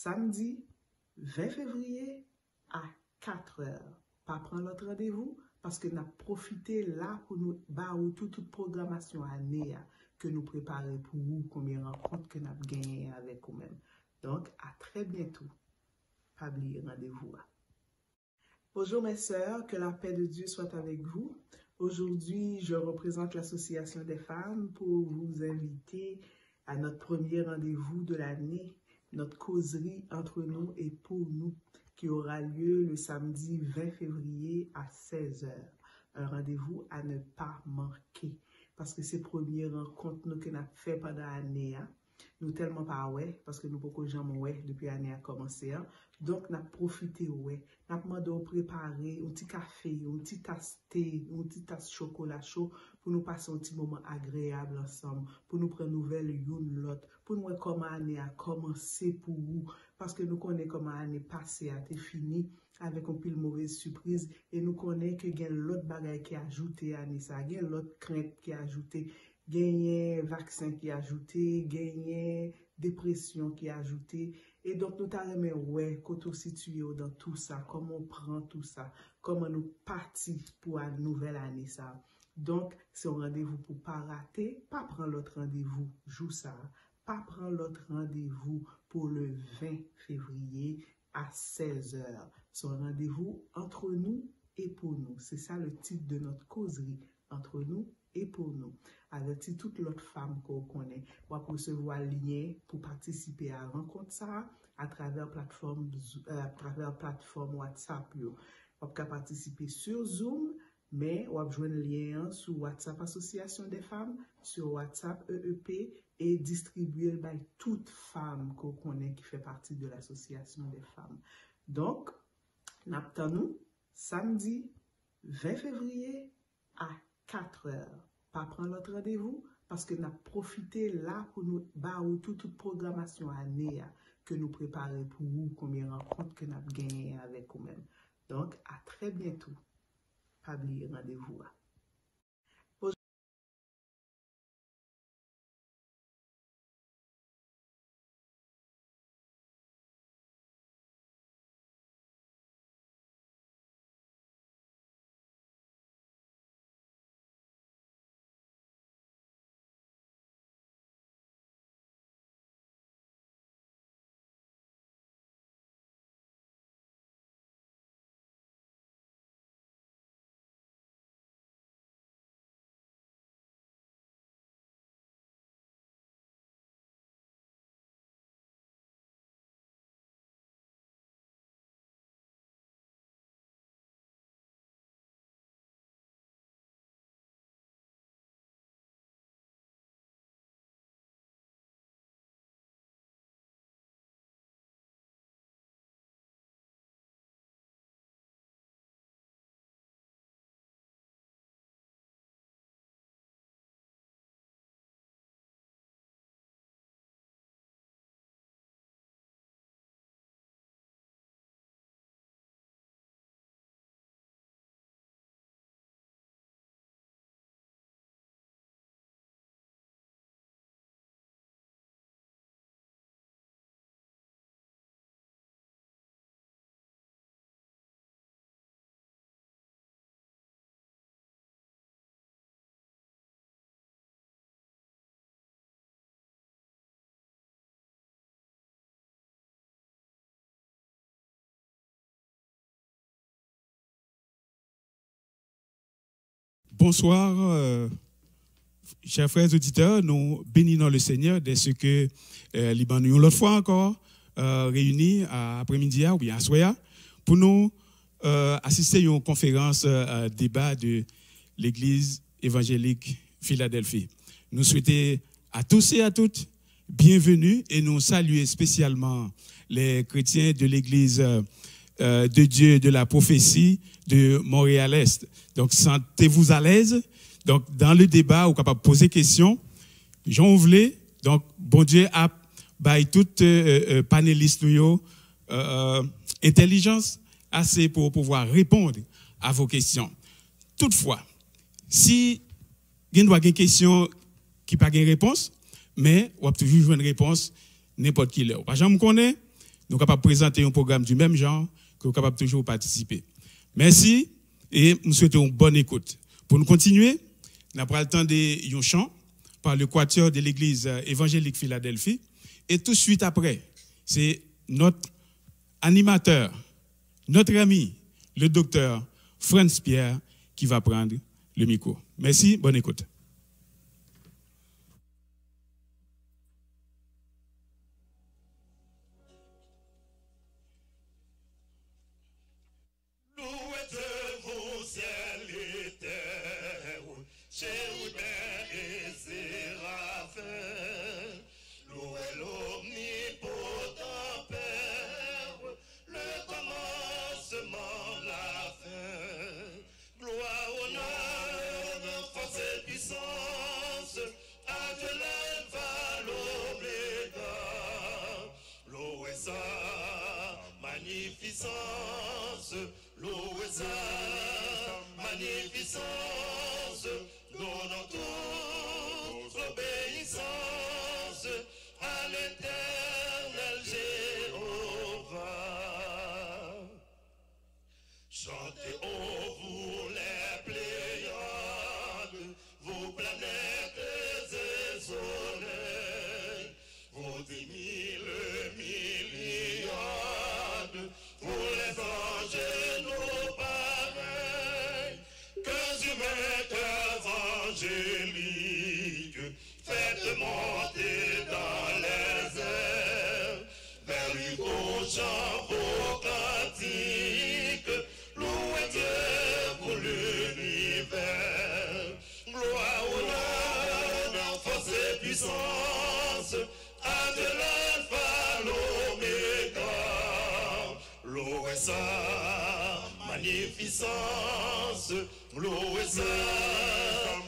samedi 20 février à 4 heures. Pas prendre notre rendez-vous parce que nous avons profité là pour nous barrer toute programmation année que nous préparons pour vous, combien de rencontres que nous avons gagnées avec vous-même. Donc, à très bientôt. Pas oublier rendez-vous. Bonjour mes sœurs, que la paix de Dieu soit avec vous. Aujourd'hui, je représente l'Association des femmes pour vous inviter à notre premier rendez-vous de l'année, notre causerie entre nous et pour nous, qui aura lieu le samedi 20 février à 16 heures. Un rendez-vous à ne pas manquer, parce que c'est la première rencontre que nous avons fait pendant l'année. Nous tellement pas ouais, parce que nous beaucoup jamais ouais depuis l'année a commencé. Donc, nous avons profité ouais. Nous avons demandé de préparer un petit café, un petit tasse thé, un petit tasse chocolat chaud pour nous passer un petit moment agréable ensemble, pour nous prendre nouvelles l'une l'autre, pour nous voir comment l'année a commencé pour vous, parce que nous connaissons comment l'année passée a été finie avec un pile mauvaise surprise et nous connaissons que il y a l'autre bagaille qui a ajouté à l'année ça, il y a l'autre crainte qui a ajouté. Gagner vaccin qui a ajouté, gagner dépression qui a ajouté. Et donc, nous t'avons ouais, quand on situé dans tout ça, comment on prend tout ça, comment nous partons pour la nouvelle année ça. Donc, c'est un rendez-vous pour ne pas rater, pas prendre l'autre rendez-vous, joue ça, pas prendre l'autre rendez-vous pour le 20 février à 16 heures. C'est un rendez-vous entre nous et pour nous. C'est ça le titre de notre causerie, entre nous et pour nous. Avertir toute l'autre femme qu'on connaît. On va recevoir le lien pour participer à la rencontre ça à travers plateforme WhatsApp. On peut participer sur Zoom, mais on va joindre le lien sur WhatsApp Association des femmes, sur WhatsApp EEP et distribuer par toute femme qu'on connaît qui fait partie de l'association des femmes. Donc, nous samedi 20 février à 4 heures. Pas prendre notre rendez-vous parce que nous avons profité là pour nous barrer toute programmation année que nous préparons pour vous, combien de rencontres que nous avons gagnées avec vous-même. Donc, à très bientôt. Pas oublier rendez-vous. Bonsoir, chers frères auditeurs. Nous bénissons le Seigneur dès ce que Liban nous l'autre fois encore réunis à après-midi ou bien à soir pour nous assister à une conférence débat de l'Église évangélique Philadelphie. Nous souhaitons à tous et à toutes bienvenue et nous saluer spécialement les chrétiens de l'Église de Dieu de la prophétie de Montréal-Est. Donc, sentez-vous à l'aise. Donc, dans le débat, vous êtes capable de poser questions. Jean Ouvelé, donc, bon Dieu a by tout panéliste intelligence assez pour pouvoir répondre à vos questions. Toutefois, si vous avez une question qui n'a pas de réponse, mais vous avez toujours une réponse n'importe qui l'heure. Par exemple, je connais, nous sommes capables de présenter un programme du même genre, que nous sommes capables toujours de participer. Merci et nous souhaitons une bonne écoute. Pour nous continuer, nous avons le temps de chant par le quatuor de l'église évangélique Philadelphie. Et tout de suite après, c'est notre animateur, notre ami, le docteur Franz Pierre, qui va prendre le micro. Merci, bonne écoute. Magnificence, donnant toute obéissance à l'éternel Jéhovah. Chantez, ô vous les Pléiades, vos planètes et soleils, vos 10 000 milliards, vous les anges et nos pareils, cœurs humains, cœurs angéliques, faites monter dans les airs, vers l'Hugo chant vos cantiques, louez Dieu pour l'univers, gloire, honneur, force et puissance, à Dieu l'alpha, l'oméga, louez sa magnificence, louez sa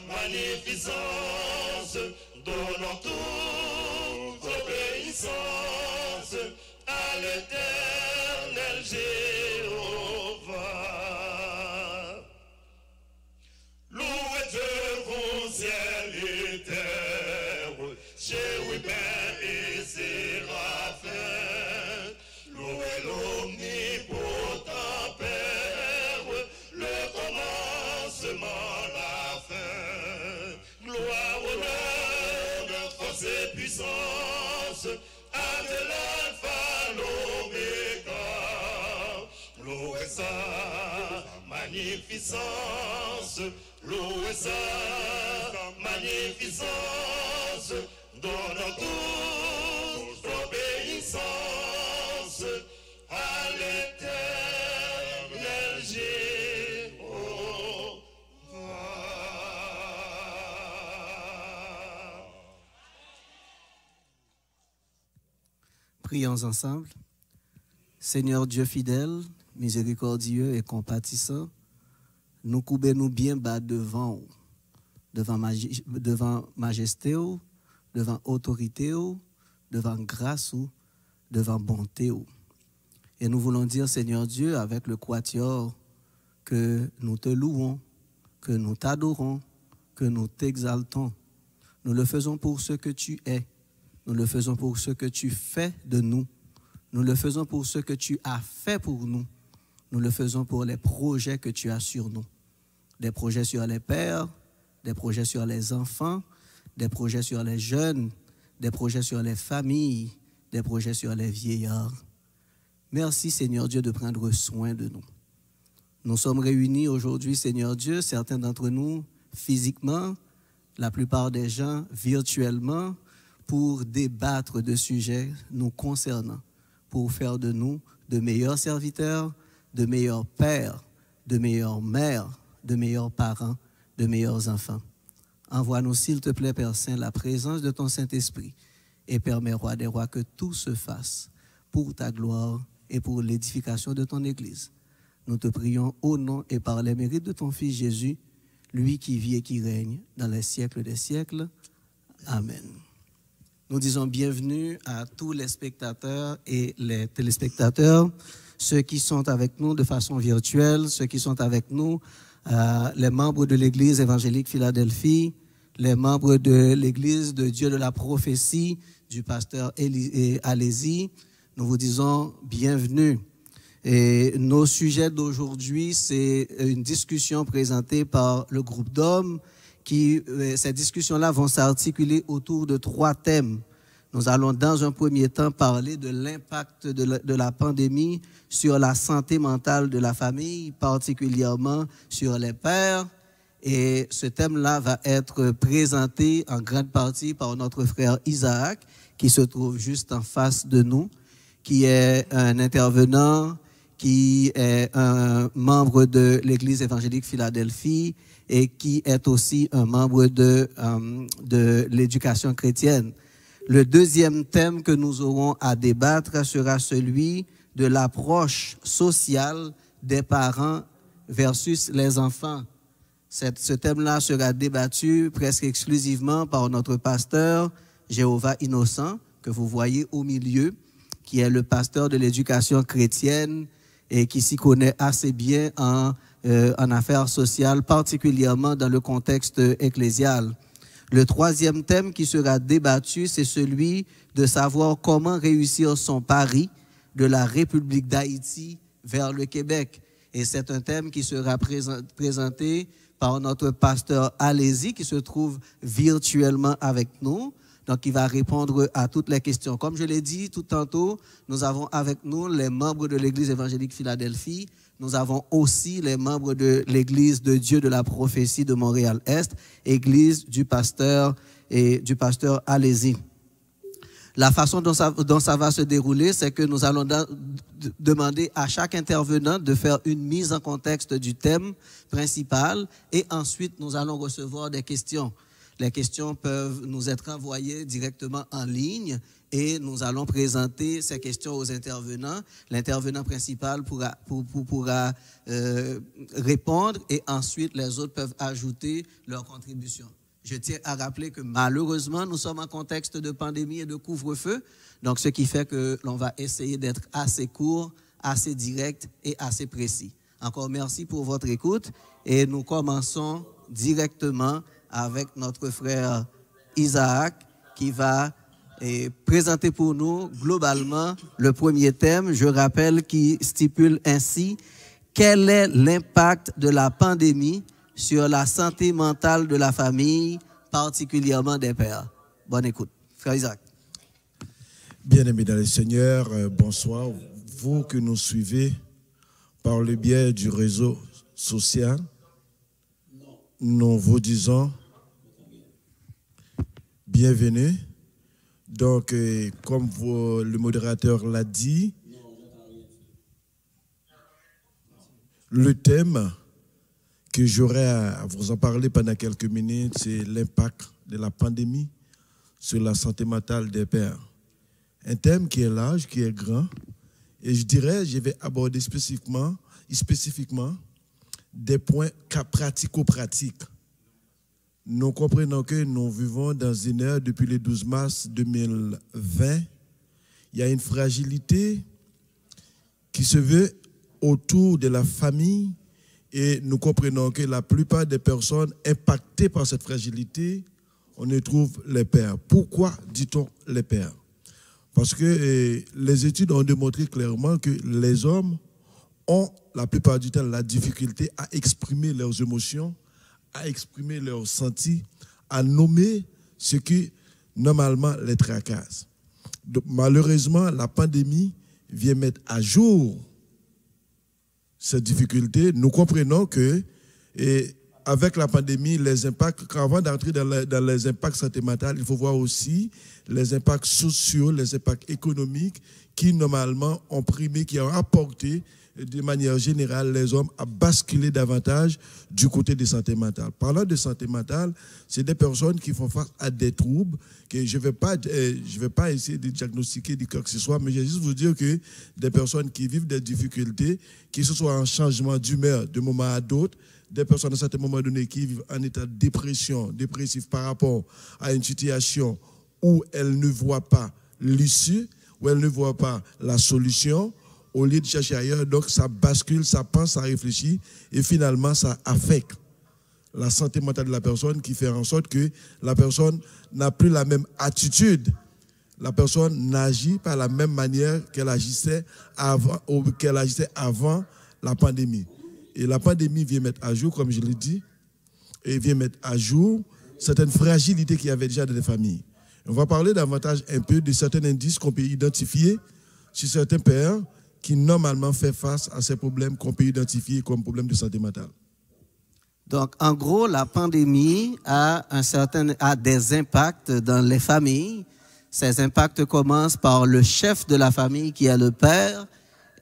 magnificence, donnant toute obéissance à l'éternel Jéhovah. Louez Dieu, vous ciel et terre, chérubins et séraphins, louez l'omnipotent Père, le commencement, la fin, gloire, honneur, force et puissance, à Dieu l'alpha, l'oméga, louez sa magnificence, louez sa magnificence, donnant toute obéissance à l'éternel Jéhovah. Prions ensemble. Seigneur Dieu fidèle, miséricordieux et compatissant, nous courbons bien bas devant majesté, devant autorité, devant grâce, devant bonté. Et nous voulons dire, Seigneur Dieu, avec le quatuor, que nous te louons, que nous t'adorons, que nous t'exaltons. Nous le faisons pour ce que tu es. Nous le faisons pour ce que tu fais de nous. Nous le faisons pour ce que tu as fait pour nous. Nous le faisons pour les projets que tu as sur nous. Des projets sur les pères, des projets sur les enfants, des projets sur les jeunes, des projets sur les familles, des projets sur les vieillards. Merci, Seigneur Dieu, de prendre soin de nous. Nous sommes réunis aujourd'hui, Seigneur Dieu, certains d'entre nous physiquement, la plupart des gens virtuellement, pour débattre de sujets nous concernant, pour faire de nous de meilleurs serviteurs, de meilleurs pères, de meilleures mères, de meilleurs parents, de meilleurs enfants. Envoie-nous, s'il te plaît, Père Saint, la présence de ton Saint-Esprit et permets, Roi des rois, que tout se fasse pour ta gloire et pour l'édification de ton Église. Nous te prions au nom et par les mérites de ton Fils Jésus, lui qui vit et qui règne dans les siècles des siècles. Amen. Nous disons bienvenue à tous les spectateurs et les téléspectateurs, ceux qui sont avec nous de façon virtuelle, ceux qui sont avec nous, les membres de l'Église évangélique Philadelphie, les membres de l'Église de Dieu de la prophétie, du pasteur Alési. nous vous disons bienvenue. Et nos sujets d'aujourd'hui, c'est une discussion présentée par le groupe d'hommes. Ces discussions-là vont s'articuler autour de 3 thèmes. Nous allons dans un premier temps parler de l'impact de la pandémie sur la santé mentale de la famille, particulièrement sur les pères. Et ce thème-là va être présenté en grande partie par notre frère Isaac, qui se trouve juste en face de nous, qui est un intervenant, qui est un membre de l'Église évangélique Philadelphie et qui est aussi un membre de l'éducation chrétienne. Le deuxième thème que nous aurons à débattre sera celui de l'approche sociale des parents versus les enfants. Ce thème-là sera débattu presque exclusivement par notre pasteur Jéhovah Innocent, que vous voyez au milieu, qui est le pasteur de l'éducation chrétienne et qui s'y connaît assez bien en affaires sociales, particulièrement dans le contexte ecclésial. Le troisième thème qui sera débattu, c'est celui de savoir comment réussir son pari de la République d'Haïti vers le Québec. Et c'est un thème qui sera présenté par notre pasteur Alési, qui se trouve virtuellement avec nous. Donc, il va répondre à toutes les questions. Comme je l'ai dit tout tantôt, nous avons avec nous les membres de l'Église évangélique Philadelphie. Nous avons aussi les membres de l'Église de Dieu de la prophétie de Montréal-Est, Église du pasteur Alési. La façon dont ça va se dérouler, c'est que nous allons demander à chaque intervenant de faire une mise en contexte du thème principal et ensuite nous allons recevoir des questions. Les questions peuvent nous être envoyées directement en ligne et nous allons présenter ces questions aux intervenants. L'intervenant principal pourra répondre et ensuite les autres peuvent ajouter leur contribution. Je tiens à rappeler que malheureusement, nous sommes en contexte de pandémie et de couvre-feu, donc ce qui fait que l'on va essayer d'être assez court, assez direct et assez précis. Encore merci pour votre écoute et nous commençons directement avec notre frère Isaac qui va présenter pour nous globalement le premier thème, je rappelle, qui stipule ainsi: quel est l'impact de la pandémie sur la santé mentale de la famille, particulièrement des pères? Bonne écoute. Frère Isaac. Bien-aimés dans le Seigneur, bonsoir. Vous que nous suivez par le biais du réseau social, nous vous disons bienvenue. Donc, comme le modérateur l'a dit, le thème que j'aurai à vous en parler pendant quelques minutes, c'est l'impact de la pandémie sur la santé mentale des pères. Un thème qui est large, qui est grand, et je dirais, je vais aborder spécifiquement des points pratico-pratiques. Nous comprenons que nous vivons dans une ère depuis le 12 mars 2020. Il y a une fragilité qui se veut autour de la famille et nous comprenons que la plupart des personnes impactées par cette fragilité, on y trouve les pères. Pourquoi dit-on les pères? Parce que les études ont démontré clairement que les hommes ont la plupart du temps la difficulté à exprimer leurs émotions, à exprimer leurs sentis, à nommer ce qui normalement les tracasse. Donc, malheureusement, la pandémie vient mettre à jour cette difficulté. Nous comprenons que avec la pandémie, les impacts, avant d'entrer dans les impacts santé mentale, il faut voir aussi les impacts sociaux, les impacts économiques qui normalement ont primé, qui ont apporté de manière générale les hommes à basculer davantage du côté de santé mentale. Parlant de santé mentale, c'est des personnes qui font face à des troubles que je vais pas essayer de diagnostiquer de quoi que ce soit, mais je vais juste vous dire que des personnes qui vivent des difficultés, que ce soit en changement d'humeur de moment à d'autres, des personnes à un certain moment donné qui vivent en état de dépressif par rapport à une situation où elles ne voient pas l'issue, où elles ne voient pas la solution, au lieu de chercher ailleurs, donc ça bascule, ça pense, ça réfléchit, et finalement ça affecte la santé mentale de la personne qui fait en sorte que la personne n'a plus la même attitude la personne n'agit pas de la même manière qu'elle agissait avant la pandémie. Et la pandémie vient mettre à jour, comme je l'ai dit, et vient mettre à jour certaines fragilités qu'il y avait déjà dans les familles. On va parler davantage un peu de certains indices qu'on peut identifier chez certains pères qui normalement font face à ces problèmes qu'on peut identifier comme problèmes de santé mentale. Donc, en gros, la pandémie a des impacts dans les familles. Ces impacts commencent par le chef de la famille qui est le père,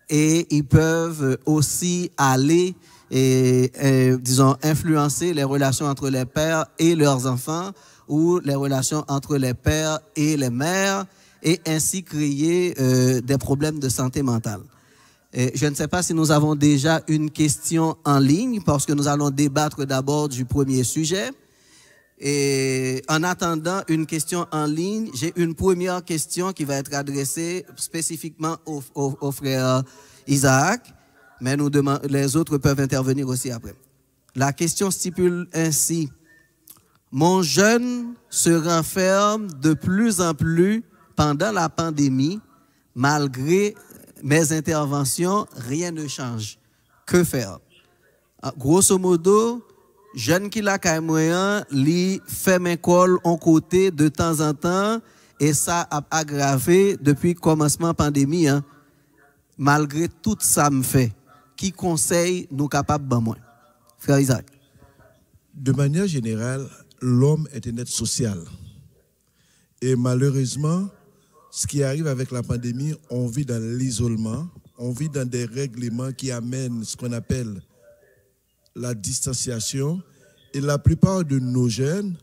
et ils peuvent aussi aller disons, influencer les relations entre les pères et leurs enfants, ou les relations entre les pères et les mères, et ainsi créer des problèmes de santé mentale. Je ne sais pas si nous avons déjà une question en ligne, parce que nous allons débattre d'abord du premier sujet. Et en attendant une question en ligne, j'ai une première question qui va être adressée spécifiquement au frère Isaac, mais les autres peuvent intervenir aussi après. La question stipule ainsi: mon jeune se renferme de plus en plus pendant la pandémie, malgré mes interventions, rien ne change. Que faire? Grosso modo, jeune qui la caille moyen, li fait mes cols en côté de temps en temps, et ça a aggravé depuis le commencement de la pandémie. Hein. Malgré tout ça me fait, qui conseille nous capables de moins? Frère Isaac. De manière générale, l'homme est un être social. Et malheureusement, ce qui arrive avec la pandémie, on vit dans l'isolement, on vit dans des règlements qui amènent ce qu'on appelle la distanciation. Et la plupart de nos jeunes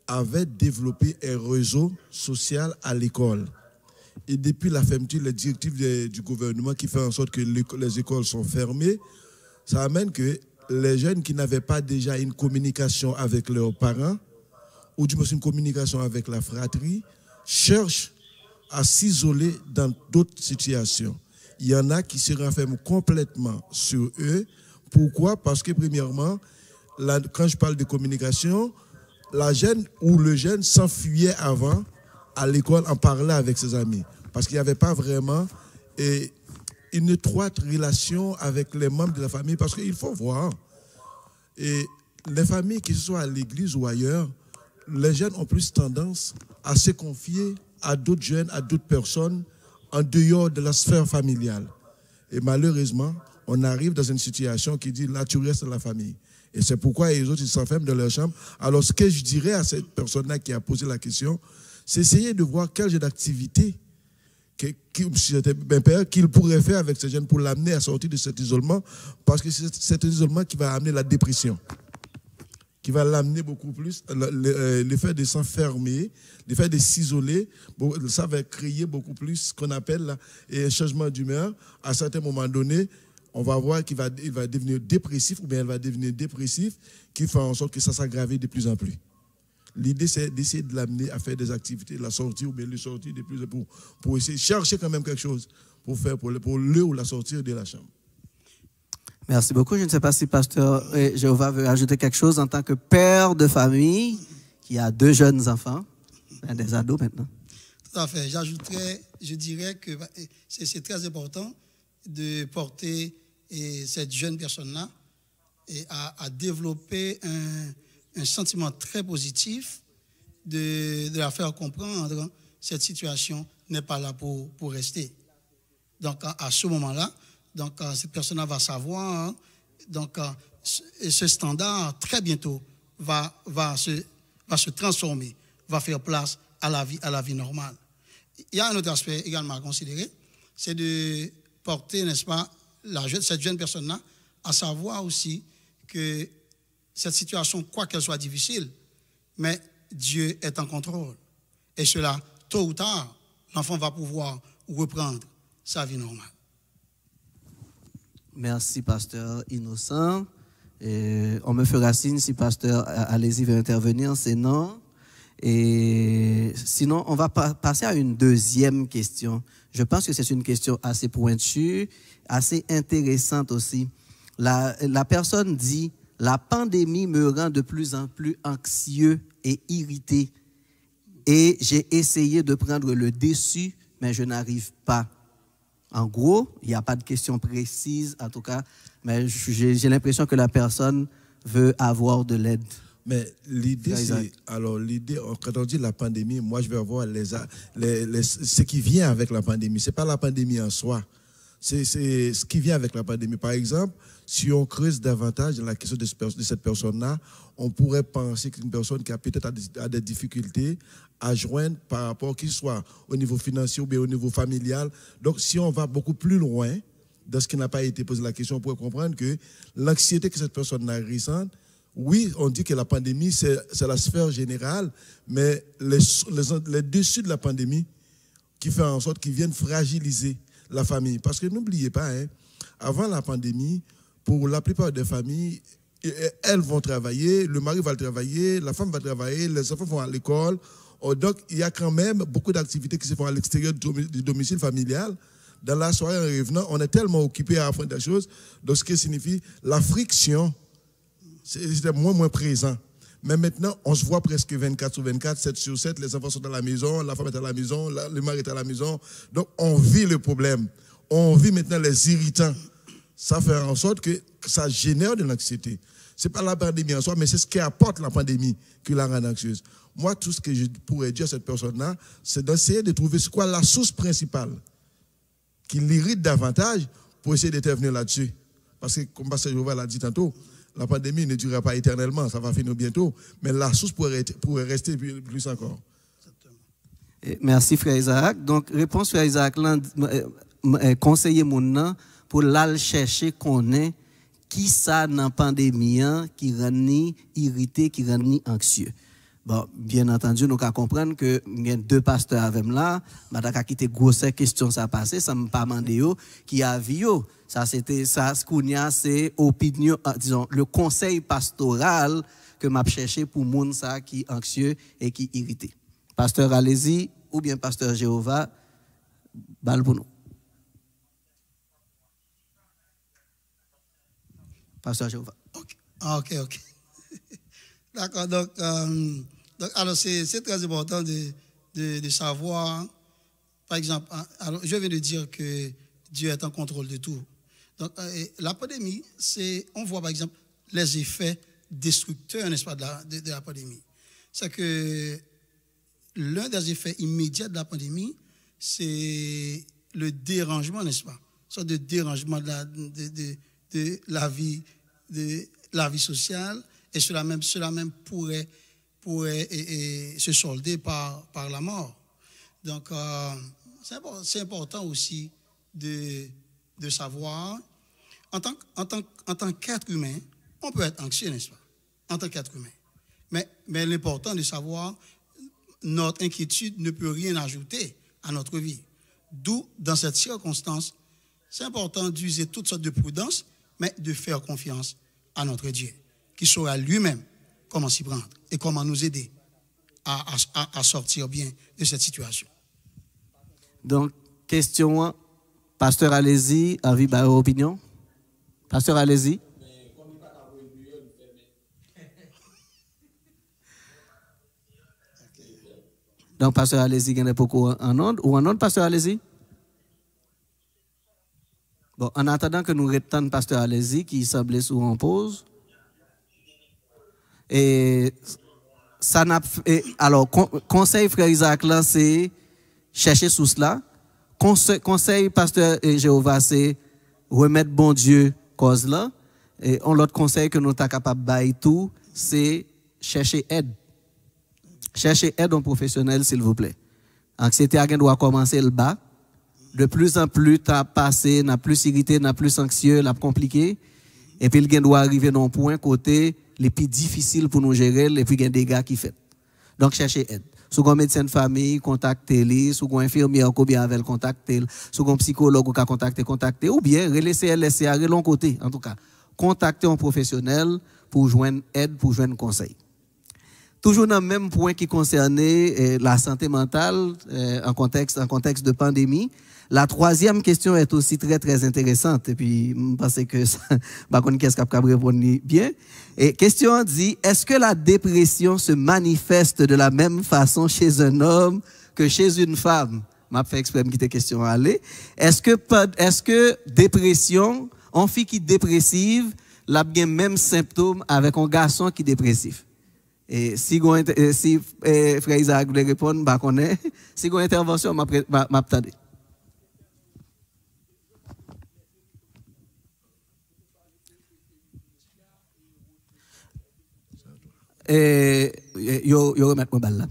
avaient développé un réseau social à l'école. Et depuis la fermeture, les directives du gouvernement qui fait en sorte que les écoles sont fermées, ça amène que les jeunes qui n'avaient pas déjà une communication avec leurs parents, ou du moins une communication avec la fratrie, cherchent à s'isoler dans d'autres situations. Il y en a qui se renferment complètement sur eux. Pourquoi? Parce que premièrement, quand je parle de communication, la jeune ou le jeune s'enfuyait avant à l'école en parlant avec ses amis. Parce qu'il n'y avait pas vraiment une étroite relation avec les membres de la famille. Parce qu'il faut voir, et les familles, que ce soit à l'église ou ailleurs, les jeunes ont plus tendance à se confier à d'autres jeunes, à d'autres personnes, en dehors de la sphère familiale. Et malheureusement, on arrive dans une situation qui dit là, tu restes dans la famille. Et c'est pourquoi les autres, ils s'enferment dans leur chambre. Alors, ce que je dirais à cette personne-là qui a posé la question, c'est essayer de voir quel genre d'activité qu'il pourrait faire avec ces jeunes pour l'amener à sortir de cet isolement, parce que c'est cet isolement qui va amener la dépression, qui va l'amener beaucoup plus, le fait de s'enfermer, le fait de s'isoler, ça va créer beaucoup plus ce qu'on appelle un changement d'humeur. À un certain moment donné, on va voir qu'il va devenir dépressif, ou bien elle va devenir dépressif, qui fait en sorte que ça s'aggrave de plus en plus. L'idée, c'est d'essayer de l'amener à faire des activités, la sortir ou bien le sortir de plus en plus, pour essayer de chercher quand même quelque chose pour faire pour le ou la sortir de la chambre. Merci beaucoup. Je ne sais pas si Pasteur Jéhovah veut ajouter quelque chose en tant que père de famille qui a 2 jeunes enfants, des ados maintenant. Tout à fait. J'ajouterais, je dirais que c'est très important de porter cette jeune personne-là à développer un sentiment très positif, de la faire comprendre cette situation n'est pas là pour rester. Donc, à ce moment-là, donc, cette personne va savoir, donc, ce standard, très bientôt, va se transformer, va faire place à la vie normale. Il y a un autre aspect également à considérer, c'est de porter, n'est-ce pas, cette jeune personne-là, à savoir aussi que cette situation, quoi qu'elle soit difficile, mais Dieu est en contrôle. Et cela, tôt ou tard, l'enfant va pouvoir reprendre sa vie normale. Merci, Pasteur Innocent. On me fera signe si Pasteur Allez-y veut intervenir, c'est non. Et sinon, on va passer à une deuxième question. Je pense que c'est une question assez pointue, assez intéressante aussi. La personne dit: la pandémie me rend de plus en plus anxieux et irrité. Et j'ai essayé de prendre le dessus, mais je n'arrive pas. En gros, il n'y a pas de question précise, en tout cas, mais j'ai l'impression que la personne veut avoir de l'aide. Mais l'idée, c'est. Alors, l'idée, quand on dit la pandémie, moi, je vais avoir ce qui vient avec la pandémie. Ce n'est pas la pandémie en soi. C'est ce qui vient avec la pandémie. Par exemple, si on creuse davantage la question de cette personne-là, on pourrait penser qu'une personne qui a peut-être des difficultés à joindre par rapport qu'il soit au niveau financier ou bien au niveau familial. Donc, si on va beaucoup plus loin dans ce qui n'a pas été posé la question, on pourrait comprendre que l'anxiété que cette personne-là ressent, oui, on dit que la pandémie, c'est la sphère générale, mais les dessus de la pandémie qui fait en sorte qu'ils viennent fragiliser la famille. Parce que n'oubliez pas, hein, avant la pandémie, pour la plupart des familles, elles vont travailler, le mari va travailler, la femme va travailler, les enfants vont à l'école. Donc, il y a quand même beaucoup d'activités qui se font à l'extérieur du domicile familial. Dans la soirée, en revenant, on est tellement occupé à apprendre des choses. Donc, ce qui signifie la friction, c'était moins présent. Mais maintenant, on se voit presque 24 sur 24, 7 sur 7. Les enfants sont à la maison, la femme est à la maison, le mari est à la maison. Donc, on vit le problème. On vit maintenant les irritants. Ça fait en sorte que ça génère de l'anxiété. Ce n'est pas la pandémie en soi, mais c'est ce qui apporte la pandémie qui la rend anxieuse. Moi, tout ce que je pourrais dire à cette personne-là, c'est d'essayer de trouver c'est quoi la source principale qui l'irrite davantage pour essayer d'intervenir là-dessus. Parce que, comme Pasteur Jéhovah l'a dit tantôt, la pandémie ne durera pas éternellement, ça va finir bientôt, mais la source pourrait rester plus encore. Merci, Frère Isaac. Donc, réponse, Frère Isaac, conseiller mon pour l'aller chercher qu'on est qui ça dans la pandémie qui rend ni irrité, qui rend ni anxieux. Bon, bien entendu, nous avons comprendre que il y a deux pasteurs avec là, madame qui était grosse question ça passé, ça me pas mandé qui a vu ça c'était ça ce qu'on a c'est opinion disons le conseil pastoral que m'a cherché pour monde ça qui anxieux et qui irrité. Pasteur allez-y ou bien pasteur Jéhovah balle pour nous. Pasteur Jéhovah. OK. D'accord, donc alors c'est très important de savoir, par exemple, alors je viens de dire que Dieu est en contrôle de tout. Donc la pandémie, on voit par exemple les effets destructeurs, n'est-ce pas, de la pandémie. C'est que l'un des effets immédiats de la pandémie, c'est le dérangement, n'est-ce pas, sorte de dérangement de la vie sociale, et cela même pourrait se solder par la mort. Donc, c'est important aussi de savoir, en tant qu'être humain, on peut être anxieux, n'est-ce pas, en tant qu'être humain. Mais l'important de savoir, notre inquiétude ne peut rien ajouter à notre vie. D'où, dans cette circonstance, c'est important d'user toutes sortes de prudence, mais de faire confiance à notre Dieu, qui saura lui-même comment s'y prendre et comment nous aider à sortir bien de cette situation. Donc, question, pasteur allez-y, avis, opinion. Pasteur allez-y. Donc, pasteur allez-y, il y a beaucoup en onde. Ou en onde, pasteur allez-y. Bon, en attendant que nous retenions pasteur allez-y, qui semblait sous en pause. Et ça n'a alors conseil frère Isaac là c'est chercher sous cela. Conseil pasteur Jéhovah c'est remettre bon Dieu cause là. Et on l'autre conseil que nous sommes capables de bailler tout c'est chercher aide. Chercher aide en professionnel s'il vous plaît. Anxiété à doit commencer le bas. De plus en plus t'as passé, n'a plus irrité, n'a plus anxieux, n'a compliqué et puis il doit arriver dans un point côté les plus difficiles pour nous gérer et puis il y a des dégâts qui fait. Donc cherchez aide. Si vous avez un médecin de famille, contactez-les, si vous avez un infirmier ou bien avec contactez-le, si vous avez un psychologue ou contactez ou bien laissez à l'autre côté en tout cas. Contactez un professionnel pour joindre aide, pour joindre conseil. Toujours dans le même point qui concernait la santé mentale en contexte de pandémie, La troisième question est aussi très, très intéressante. Et puis, je pense que ça, qu'est-ce qu'on peut répondre bien. Et question dit, est-ce que la dépression se manifeste de la même façon chez un homme que chez une femme? M'a fait exprès de quitter question à aller. Est-ce que dépression, en fille qui est dépressive, la bien même symptôme avec un garçon qui est dépressif? Et si Frère Isaac voulait répondre, bah qu'on est. Si vous avez une intervention, m'attendez. Yo remettre mon balle là.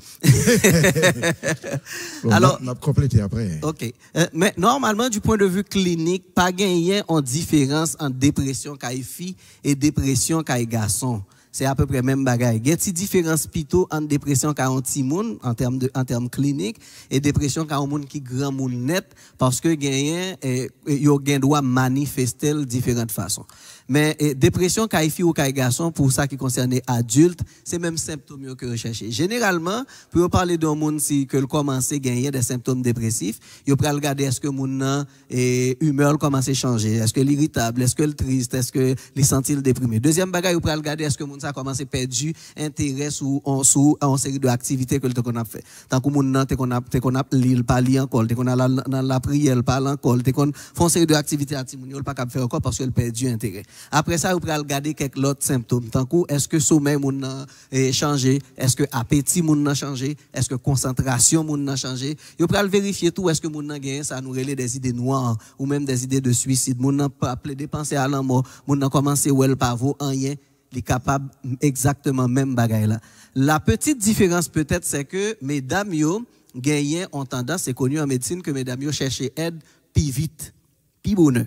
Bon, Alors, on a complété après. OK. Mais normalement, du point de vue clinique, pas gagné en différence entre dépression caïfi et dépression caï garçon. C'est à peu près même bagaille. Il y a une différence plutôt entre dépression qu'a un petit monde en termes cliniques et dépression qu'a un monde qui grand monde net parce que gagne yo gagne doit manifester de différentes façons. Mais dépression qu'a fille ou qu'a garçon pour ça qui concerne adulte, c'est même symptômes que rechercher. Généralement, pour parler d'un monde si que commence à gagner des symptômes dépressifs, yo pral regarder est-ce que monde humeur commence à changer, est-ce que l'irritable, est-ce que le triste, est-ce que il sentit déprimé. Deuxième bagaille, yo pral regarder est-ce que monde ça commence à perdre intérêt en série de activités que qu'on a fait. Tant que monde te qu'on a lire pas lire encore, te qu'on a dans la prière parle encore, te qu'on font série de activités à timouniol pas capable faire encore parce que perdu intérêt. Après ça, vous pouvez regarder quelques autres symptômes. Tant que est-ce que sommeil moun a changé, est-ce que appétit moun a changé, est-ce que concentration moun a changé. Vous pouvez vérifier tout est-ce que moun a gagné ça nous relève des idées noires ou même des idées de suicide. Moun a appelé des pensées à la mort, moun a commencé ou elle pas vaut rien. Il est capable exactement même bagaille là. La petite différence peut-être c'est que mesdames yo gagnent ont tendance, c'est connu en médecine que mesdames yo chercher aide plus vite, plus bonheur.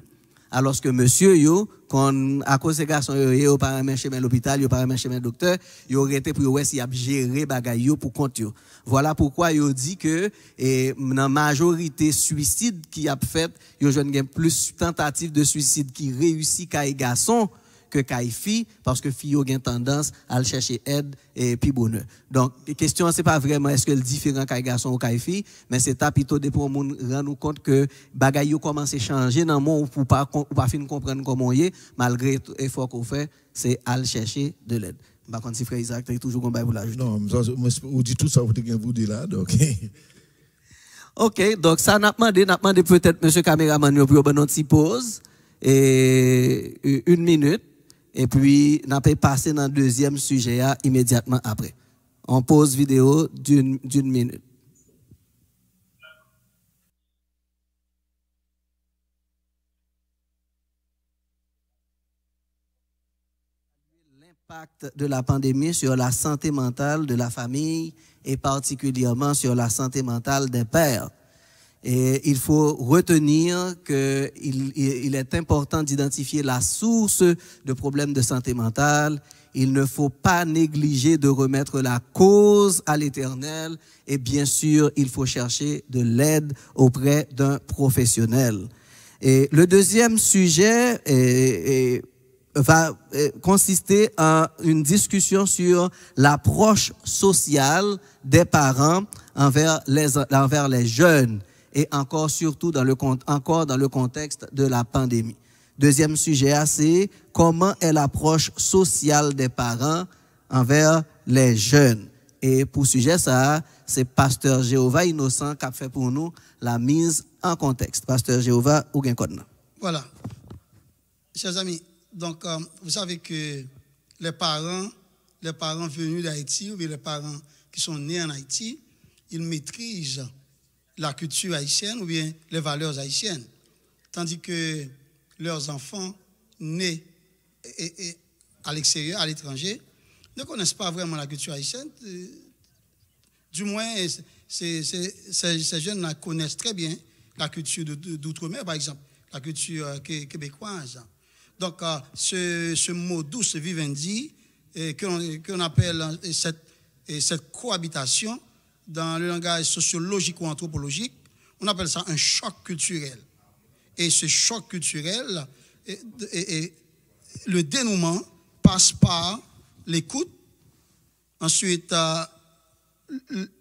Alors que monsieur yo quand à cause des garçons yo pas même chez l'hôpital, yo pas même chez le docteur, yo aurait été pour ouais si a gérer bagaille yo pour compte yo. Voilà pourquoi yo dit que dans majorité suicide qui a fait, yo jeune gain plus tentative de suicide qui réussit qu'à garçon que qu'à fille parce que fille ont tendance à chercher aide et puis bonheur. Donc la question c'est pas vraiment est-ce que le différent qu'à garçon ou qu'à fille, mais c'est plutôt de pour nous rendre compte que bagaille yo commence à changer dans monde pour pas fin comprendre comment y est malgré effort qu'on fait, c'est à chercher de l'aide. Par contre si frère Isaac tu toujours comme pour l'ajouter. Non, on dit tout ça vous dire là donc. OK, donc ça n'a demandé peut-être monsieur caméraman pour une petite pause et 1 minute. Et puis, on peut passer dans le deuxième sujet immédiatement après. On pause vidéo d'une minute. L'impact de la pandémie sur la santé mentale de la famille et particulièrement sur la santé mentale des pères. Et il faut retenir qu'il est important d'identifier la source de problèmes de santé mentale. Il ne faut pas négliger de remettre la cause à l'Éternel. Et bien sûr, il faut chercher de l'aide auprès d'un professionnel. Et le deuxième sujet va consister en une discussion sur l'approche sociale des parents envers les jeunes. Et encore surtout dans le contexte de la pandémie. Deuxième sujet, c'est comment est l'approche sociale des parents envers les jeunes. Et pour sujet ça, c'est Pasteur Jéhovah Innocent qui a fait pour nous la mise en contexte. Pasteur Jéhovah ou Genkon. Voilà. Chers amis, donc vous savez que les parents venus d'Haïti ou bien les parents qui sont nés en Haïti, ils maîtrisent la culture haïtienne ou bien les valeurs haïtiennes. Tandis que leurs enfants nés à l'extérieur, à l'étranger, ne connaissent pas vraiment la culture haïtienne. Du moins, ces jeunes connaissent très bien la culture d'outre-mer, par exemple, la culture québécoise. Donc, ce mot douce vivendi, qu'on appelle cette cohabitation, dans le langage sociologique ou anthropologique, on appelle ça un choc culturel. Et ce choc culturel, le dénouement passe par l'écoute, ensuite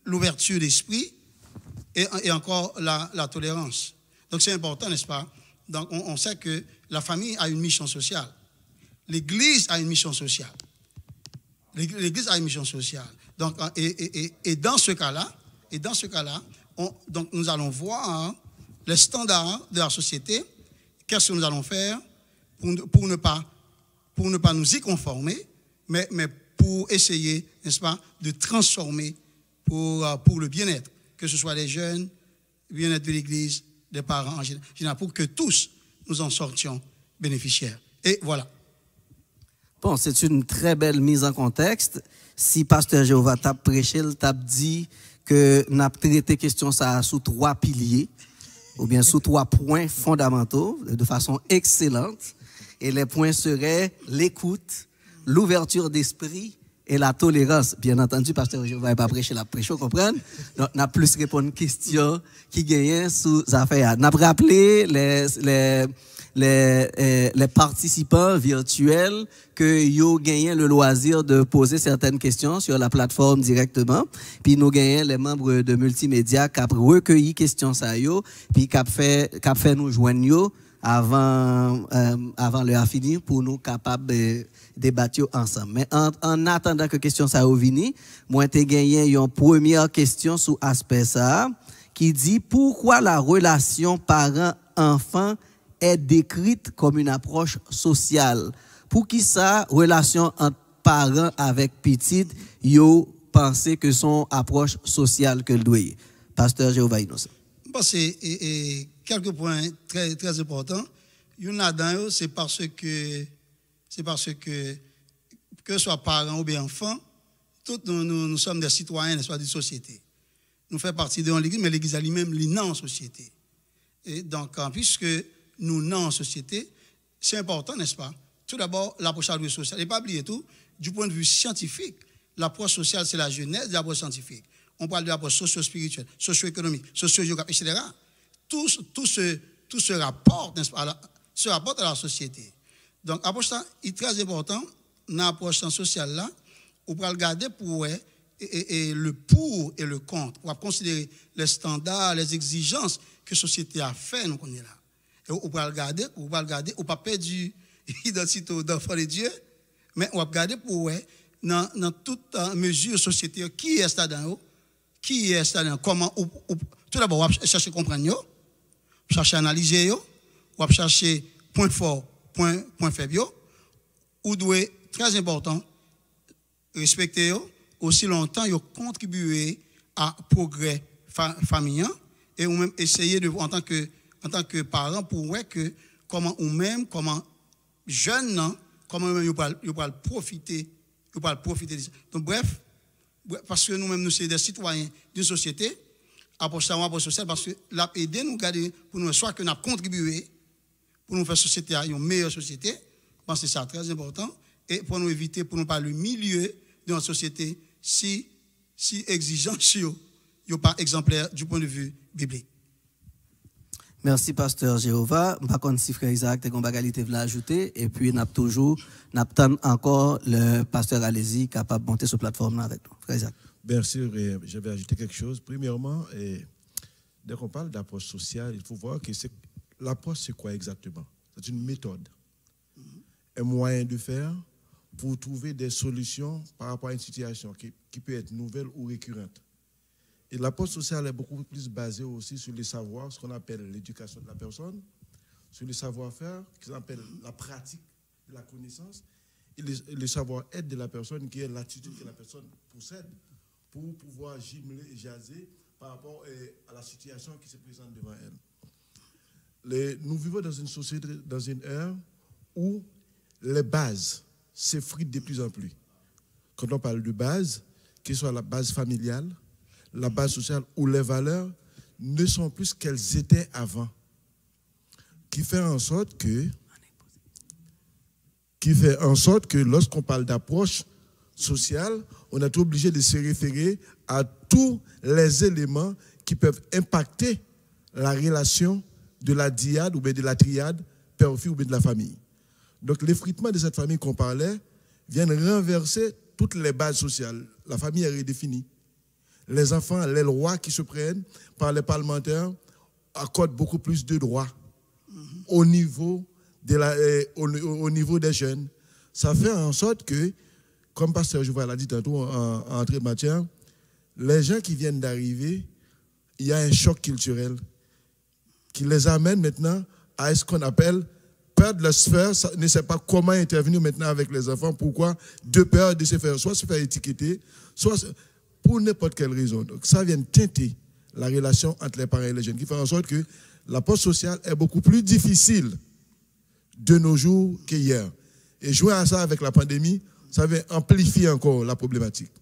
l'ouverture d'esprit et encore la tolérance. Donc c'est important, n'est-ce pas? Donc on sait que la famille a une mission sociale. L'Église a une mission sociale. L'Église a une mission sociale. Donc, et dans ce cas-là, donc nous allons voir les standards de la société. Qu'est-ce que nous allons faire pour ne pas nous y conformer, mais pour essayer, n'est-ce pas, de transformer pour le bien-être, que ce soit des jeunes, le bien-être de l'Église, des parents en général, pour que tous nous en sortions bénéficiaires. Et voilà. Bon, c'est une très belle mise en contexte. Si Pasteur Jéhovah t'a prêché, il t'a dit que n'a traité question ça sous 3 piliers, ou bien sous 3 points fondamentaux, de façon excellente. Et les points seraient l'écoute, l'ouverture d'esprit et la tolérance. Bien entendu, Pasteur Jéhovah n'a pas prêché la prêche, vous comprenez? Donc, n'a plus répondre aux questions qui gagnent sous affaires. N'a rappelé les participants virtuels que yo gagné le loisir de poser certaines questions sur la plateforme directement, puis nous gagnons les membres de multimédia qui ont recueilli questions ça yo, puis qui fait nous joindre yo avant l'heure fini pour nous capables de débattre ensemble. Mais en attendant que question ça vienne, moi t'ai gagné une première question sur aspect ça qui dit pourquoi la relation parent-enfant est décrite comme une approche sociale. Pour qui ça, relation entre parents avec petite, yo pensez que son approche sociale que le doit. Pasteur Jéhovah Innocent. C'est quelques points très, très importants. Il y en a dans eux, c'est parce que ce soit parents ou bien enfants, tous nous sommes des citoyens, n'est-ce pas, de société. Nous faisons partie de l'Église, mais l'Église elle-même est non en société. Et donc, puisque nous non en société, c'est important, n'est-ce pas? Tout d'abord, l'approche sociale. Et pas oublier tout, du point de vue scientifique, l'approche sociale, c'est la genèse de l'approche scientifique. On parle de l'approche socio-spirituelle, socio-économique, socio-géographique, etc. Tout se rapporte, n'est-ce pas, se rapporte à la société. Donc, l'approche est très important. Dans l'approche sociale, là, on peut regarder pour et le pour et le contre. On va considérer les standards, les exigences que la société a fait, nous connaissons là. Et on va regarder, on ne pas perdre l'identité d'enfant de Dieu, mais on va regarder pour dans toute mesure société qui est là-dedans, qui est là-dedans, comment, tout d'abord, on va chercher à comprendre, on va chercher à analyser, on va chercher point fort, point faible, ou doit, très important, respecter aussi longtemps, ils contribuer à progrès familial et ou même essayer de en tant que parent pour voir que comment jeune comment ils peuvent profiter de ça. Donc bref, parce que nous-mêmes nous sommes des citoyens d'une société, approche sociale parce que l'a aidé nous garder pour nous soit que nous avons contribué pour nous faire société à une meilleure société, je pense que c'est ça très important et pour nous éviter pour nous pas le milieu de notre société si exigeant sur pas exemplaire du point de vue biblique. Merci, Pasteur Jéhovah. Par contre, si Frère Isaac, tu as une bagalité à ajouter, et puis nous avons encore le Pasteur Alési capable de monter sur la plateforme avec nous. Frère Isaac. Merci, je vais ajouter quelque chose. Premièrement, dès qu'on parle d'approche sociale, il faut voir que l'approche, c'est quoi exactement? C'est une méthode, un moyen de faire pour trouver des solutions par rapport à une situation qui peut être nouvelle ou récurrente. Et l'approche sociale est beaucoup plus basée aussi sur les savoirs, ce qu'on appelle l'éducation de la personne, sur les savoir-faire, qu'on appelle la pratique de la connaissance, et le savoir-être de la personne, qui est l'attitude que la personne possède pour pouvoir jumeler et jaser par rapport à la situation qui se présente devant elle. Nous vivons dans une société, dans une ère où les bases s'effritent de plus en plus. Quand on parle de base, que ce soit la base familiale, la base sociale ou les valeurs ne sont plus ce qu'elles étaient avant. Qui fait en sorte que lorsqu'on parle d'approche sociale, on est obligé de se référer à tous les éléments qui peuvent impacter la relation de la dyade ou bien de la triade, père-fille ou bien de la famille. Donc l'effritement de cette famille qu'on parlait vient renverser toutes les bases sociales. La famille est redéfinie. Les enfants, les lois qui se prennent par les parlementaires accorde beaucoup plus de droits au niveau au niveau des jeunes. Ça fait en sorte que, comme Pasteur Jouval l'a dit tantôt en entrée de matière, les gens qui viennent d'arriver, il y a un choc culturel qui les amène maintenant à ce qu'on appelle perdre leur sphère, ne sait pas comment intervenir maintenant avec les enfants. Pourquoi? De peur de se faire, soit se faire étiqueter, soit pour n'importe quelle raison. Donc ça vient teinter la relation entre les parents et les jeunes, qui fait en sorte que l'apport social est beaucoup plus difficile de nos jours qu'hier. Et jouer à ça avec la pandémie, ça va amplifier encore la problématique.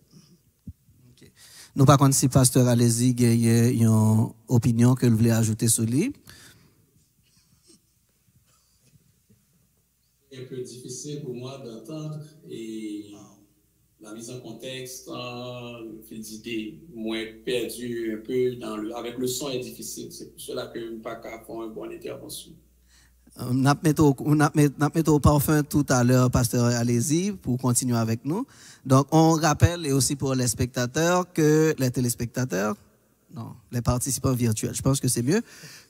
Okay. Nous, par contre, si Pasteur Alési a une opinion que vous voulez ajouter sur lui. C'est un peu difficile pour moi d'entendre et la mise en contexte, fil d'idée, moins perdu un peu avec le son est difficile. C'est pour cela que je ne peux pas faire une bonne intervention. On a mis au parfum tout à l'heure, Pasteur Alési, pour continuer avec nous. Donc, on rappelle, et aussi pour les spectateurs, que les téléspectateurs, non, les participants virtuels, je pense que c'est mieux,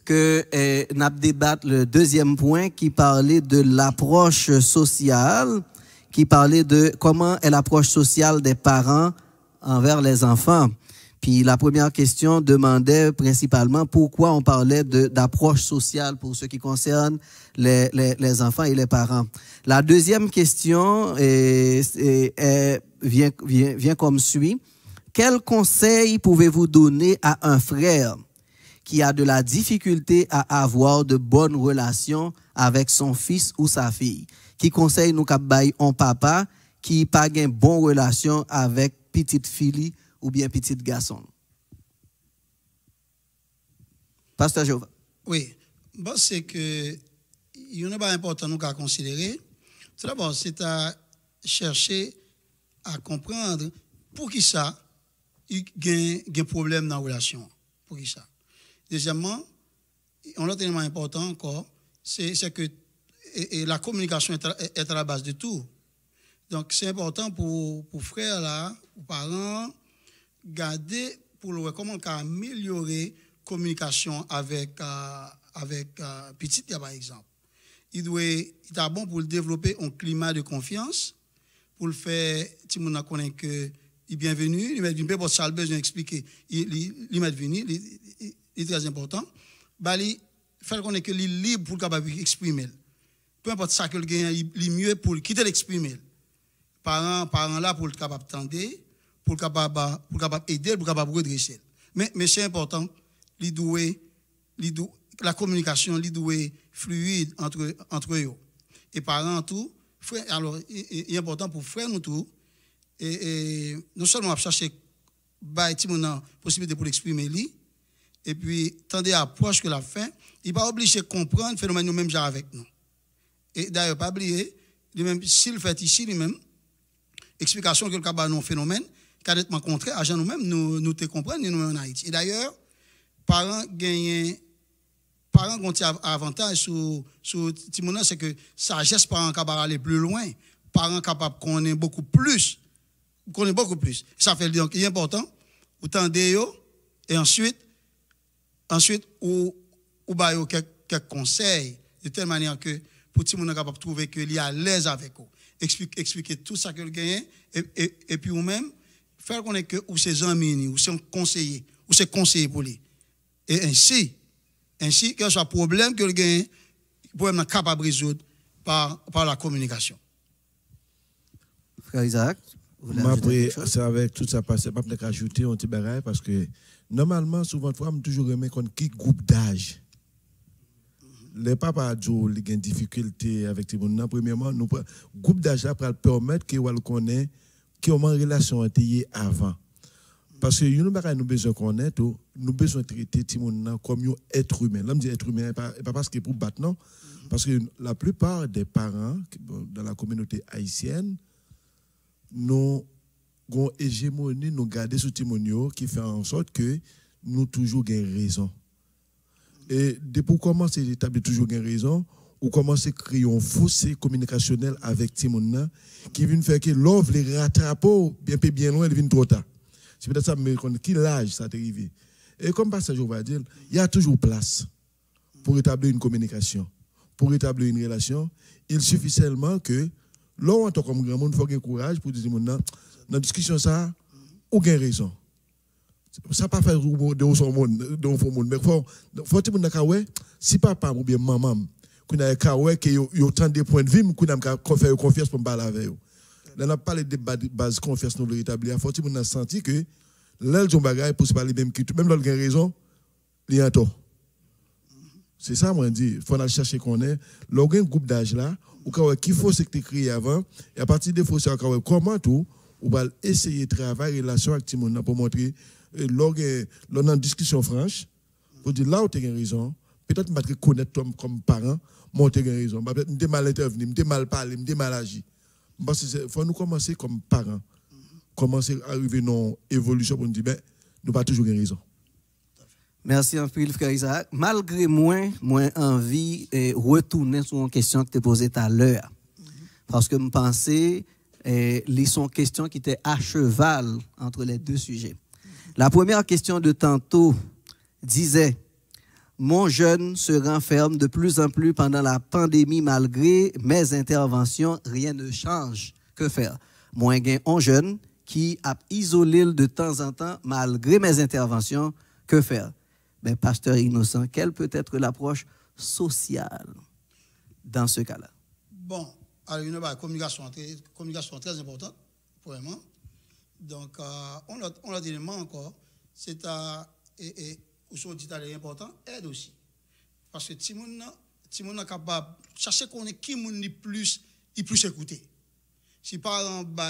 que nous débattre le deuxième point qui parlait de l'approche sociale, qui parlait de comment est l'approche sociale des parents envers les enfants. Puis la première question demandait principalement pourquoi on parlait d'approche sociale pour ce qui concerne les enfants et les parents. La deuxième question vient comme suit. Quel conseil pouvez-vous donner à un frère qui a de la difficulté à avoir de bonnes relations avec son fils ou sa fille? Qui conseille nous qu'à un papa qui n'a pas une bonne relation avec petite fille ou bien petit garçon? Pasteur Jova. Oui, bon, c'est que il n'est pas important nous qu'à considérer. Tout d'abord, c'est à chercher à comprendre pour qui ça il y a un problème dans la relation. Pour qui ça? Deuxièmement, un autre élément important encore, c'est que la communication est à la base de tout. Donc, c'est important pour frères là, pour parents, garder pour le comment améliorer la communication avec petit, par exemple. Il est bon pour développer un climat de confiance, pour le faire, si on connaît que il est bienvenu, il met une peu ça besoin d'expliquer, il met venu, il est très important. Il faut qu'on ait que il est libre pour capable exprimer. Peu importe ça que le gagne, il est mieux pour quitter l'exprimer. Parents là pour le capable tendre, pour capable aider, pour capable redresser. Mais c'est important, la communication doit fluide entre eux. Et parents tout, frère, alors il est important pour frère nous tout et non seulement chercher la possibilité pour l'exprimer lui et puis tendre approche que la fin, il pas obligé de comprendre le phénomène nous-mêmes déjà avec nous. Et d'ailleurs pas oublier lui-même s'il fait ici lui-même explication que le cas non phénomène carrément contraire à nous-mêmes nous te comprendre nous en Haïti. Et d'ailleurs parents ont un avantage sur Timona, c'est que sagesse parents capable aller plus loin, parents capables connaître beaucoup plus. Ça fait donc il est important ou tendez et ensuite ou ba yo quelques conseils de telle manière que pour Timona capable trouver que il est à l'aise avec eux. Expliquer tout ça que le gagne et puis ou même faire connaître que ou ses amis ou ses conseillers ou ses conseillers pour lui. Et ainsi, quel soit le problème que le gagne, le problème est capable de résoudre par la communication. Frère Isaac, c'est avec tout ça passé, pas peut-être ajouter un petit bagage parce que normalement, souvent, je me toujours remis contre qui groupe d'âge. Les papas ils ont des difficultés avec les gens. Premièrement, le groupe d'âge là pour permettre que vous connaissez comment la relation a été avant. Parce que nous avons besoin de connaître, nous avons besoin de traiter les gens comme un être humain. Là, je dis être humain, pas parce que pour battre, non. Parce que la plupart des parents dans la communauté haïtienne, nous avons une hégémonie, nous gardons ce témoignage qui fait en sorte que nous toujours gagnons raison. Et depuis commencer à établir toujours gagnons raison, ou commencer à créer un fossé communicationnel avec les gens qui vient faire que l'offre les rattrape bien loin, ils viennent trop tard. C'est peut-être ça, mais qui l'âge ça t'est arrivé. Et comme Pasteur Jo va dire, il y a toujours place pour établir une communication, pour établir une relation. Il suffit seulement que, là, en tant que grand monde, il faut qu'il y ait courage pour dire, dans la discussion, ça, aucune raison. Ça pas faire de son monde, de son monde. Mais faut que vous si papa ou bien maman, qu'on a kawé que yo tant de points de vie, qu'on a faire confiance pour parler avec eux. Là n'a pas les base confiance nous le rétablir. Faut que vous senti que là le bagage pour se parler même l'autre a raison, il y a tort. C'est ça moi dit, faut aller chercher qu'on est. Là un groupe d'âge là, ou qu'il faut c'est que tu créé avant et à partir de faut c'est comment tout ou va essayer de travailler relation avec Timon pour montrer lors d'une discussion franche, pour dire là où tu as raison, peut-être que je connaître toi comme parent, moi tu as raison, peut-être que je mal intervenu, je mal parlé, je mal agi. Parce qu'il faut nous commencer comme parents, commencer à arriver dans l'évolution pour nous dire, ben, nous n'avons pas toujours raison. Merci un peu, frère Isaac. Malgré moins envie de retourner sur une question que tu as posée tout à l'heure. Parce que je pensais les sont questions qui étaient à cheval entre les deux sujets. La première question de tantôt disait « Mon jeune se renferme de plus en plus pendant la pandémie malgré mes interventions, rien ne change. Que faire? Moi, j'ai un jeune qui a isolé de temps en temps malgré mes interventions. Que faire? » Ben, pasteur Innocent, quelle peut être l'approche sociale dans ce cas-là? Bon, alors une communication très importante, vraiment. Donc, on l'a dit élément encore, c'est ou ce dit important, aide aussi. Parce que Timoun est capable de chercher qu'on est qui moun plus écouté. Si par exemple,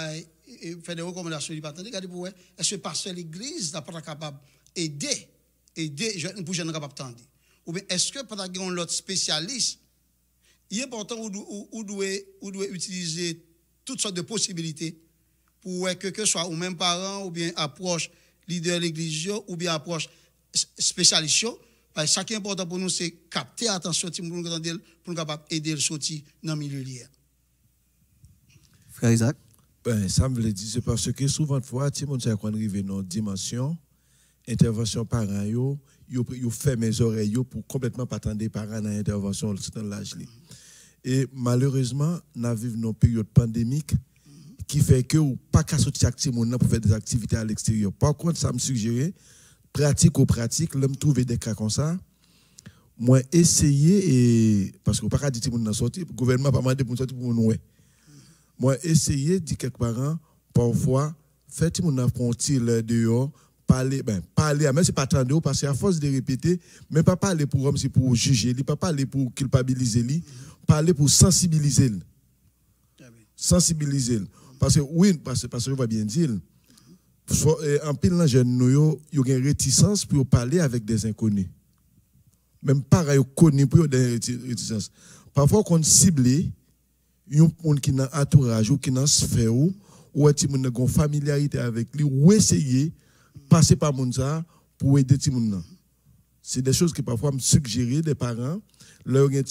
fait des recommandations, il va attendre, regardez pour est-ce que pasteur l'église n'est pas capable d'aider pour jeunes capables d'entendre. Ou bien est-ce que par exemple l'autre spécialiste, il est important ou doit utiliser toutes sortes de possibilités pour que ce soit ou même parents ou bien approche leader de l'église ou bien approche spécialiste. Parce que ce qui est important pour nous, c'est capter l'attention pour nous capable aider le sortir dans le milieu lié. Frère Isaac? Ben, ça me le dit, c'est parce que souvent de fois, si on arrive dans une dimension, intervention parents, yo fait mes oreilles pour complètement pas attendre parents dans l'intervention dans l'âge. Et malheureusement, nous vivons une période pandémique qui fait que ou pas qu'à sortir activement pour faire des activités à l'extérieur. Par contre, ça me suggère pratique, l'homme trouver des cas comme ça. Moi essayer et parce que pas qu'à dire que nous sortir, le gouvernement pas demandé pour sortir pour nous. Moi essayer dit quelques parents parfois fait mon apprenti dehors parler mais c'est pas attendre parce qu'à force de répéter mais pas parler pour comme c'est pour juger, pas parler pour culpabiliser lui, parler pour sensibiliser. Parce que oui, parce que je vais bien dire, en pile de jeunes, il y a une réticence pour parler avec des inconnus. Même pareil, connus pour des réticences. Parfois, quand on cible, il y a un monde qui a un entourage ou qui a une sphère ou qui a une familiarité avec lui, ou essayer de passer par mon ça pour aider les gens. C'est des choses que parfois me suggèrent des parents. Là, il y a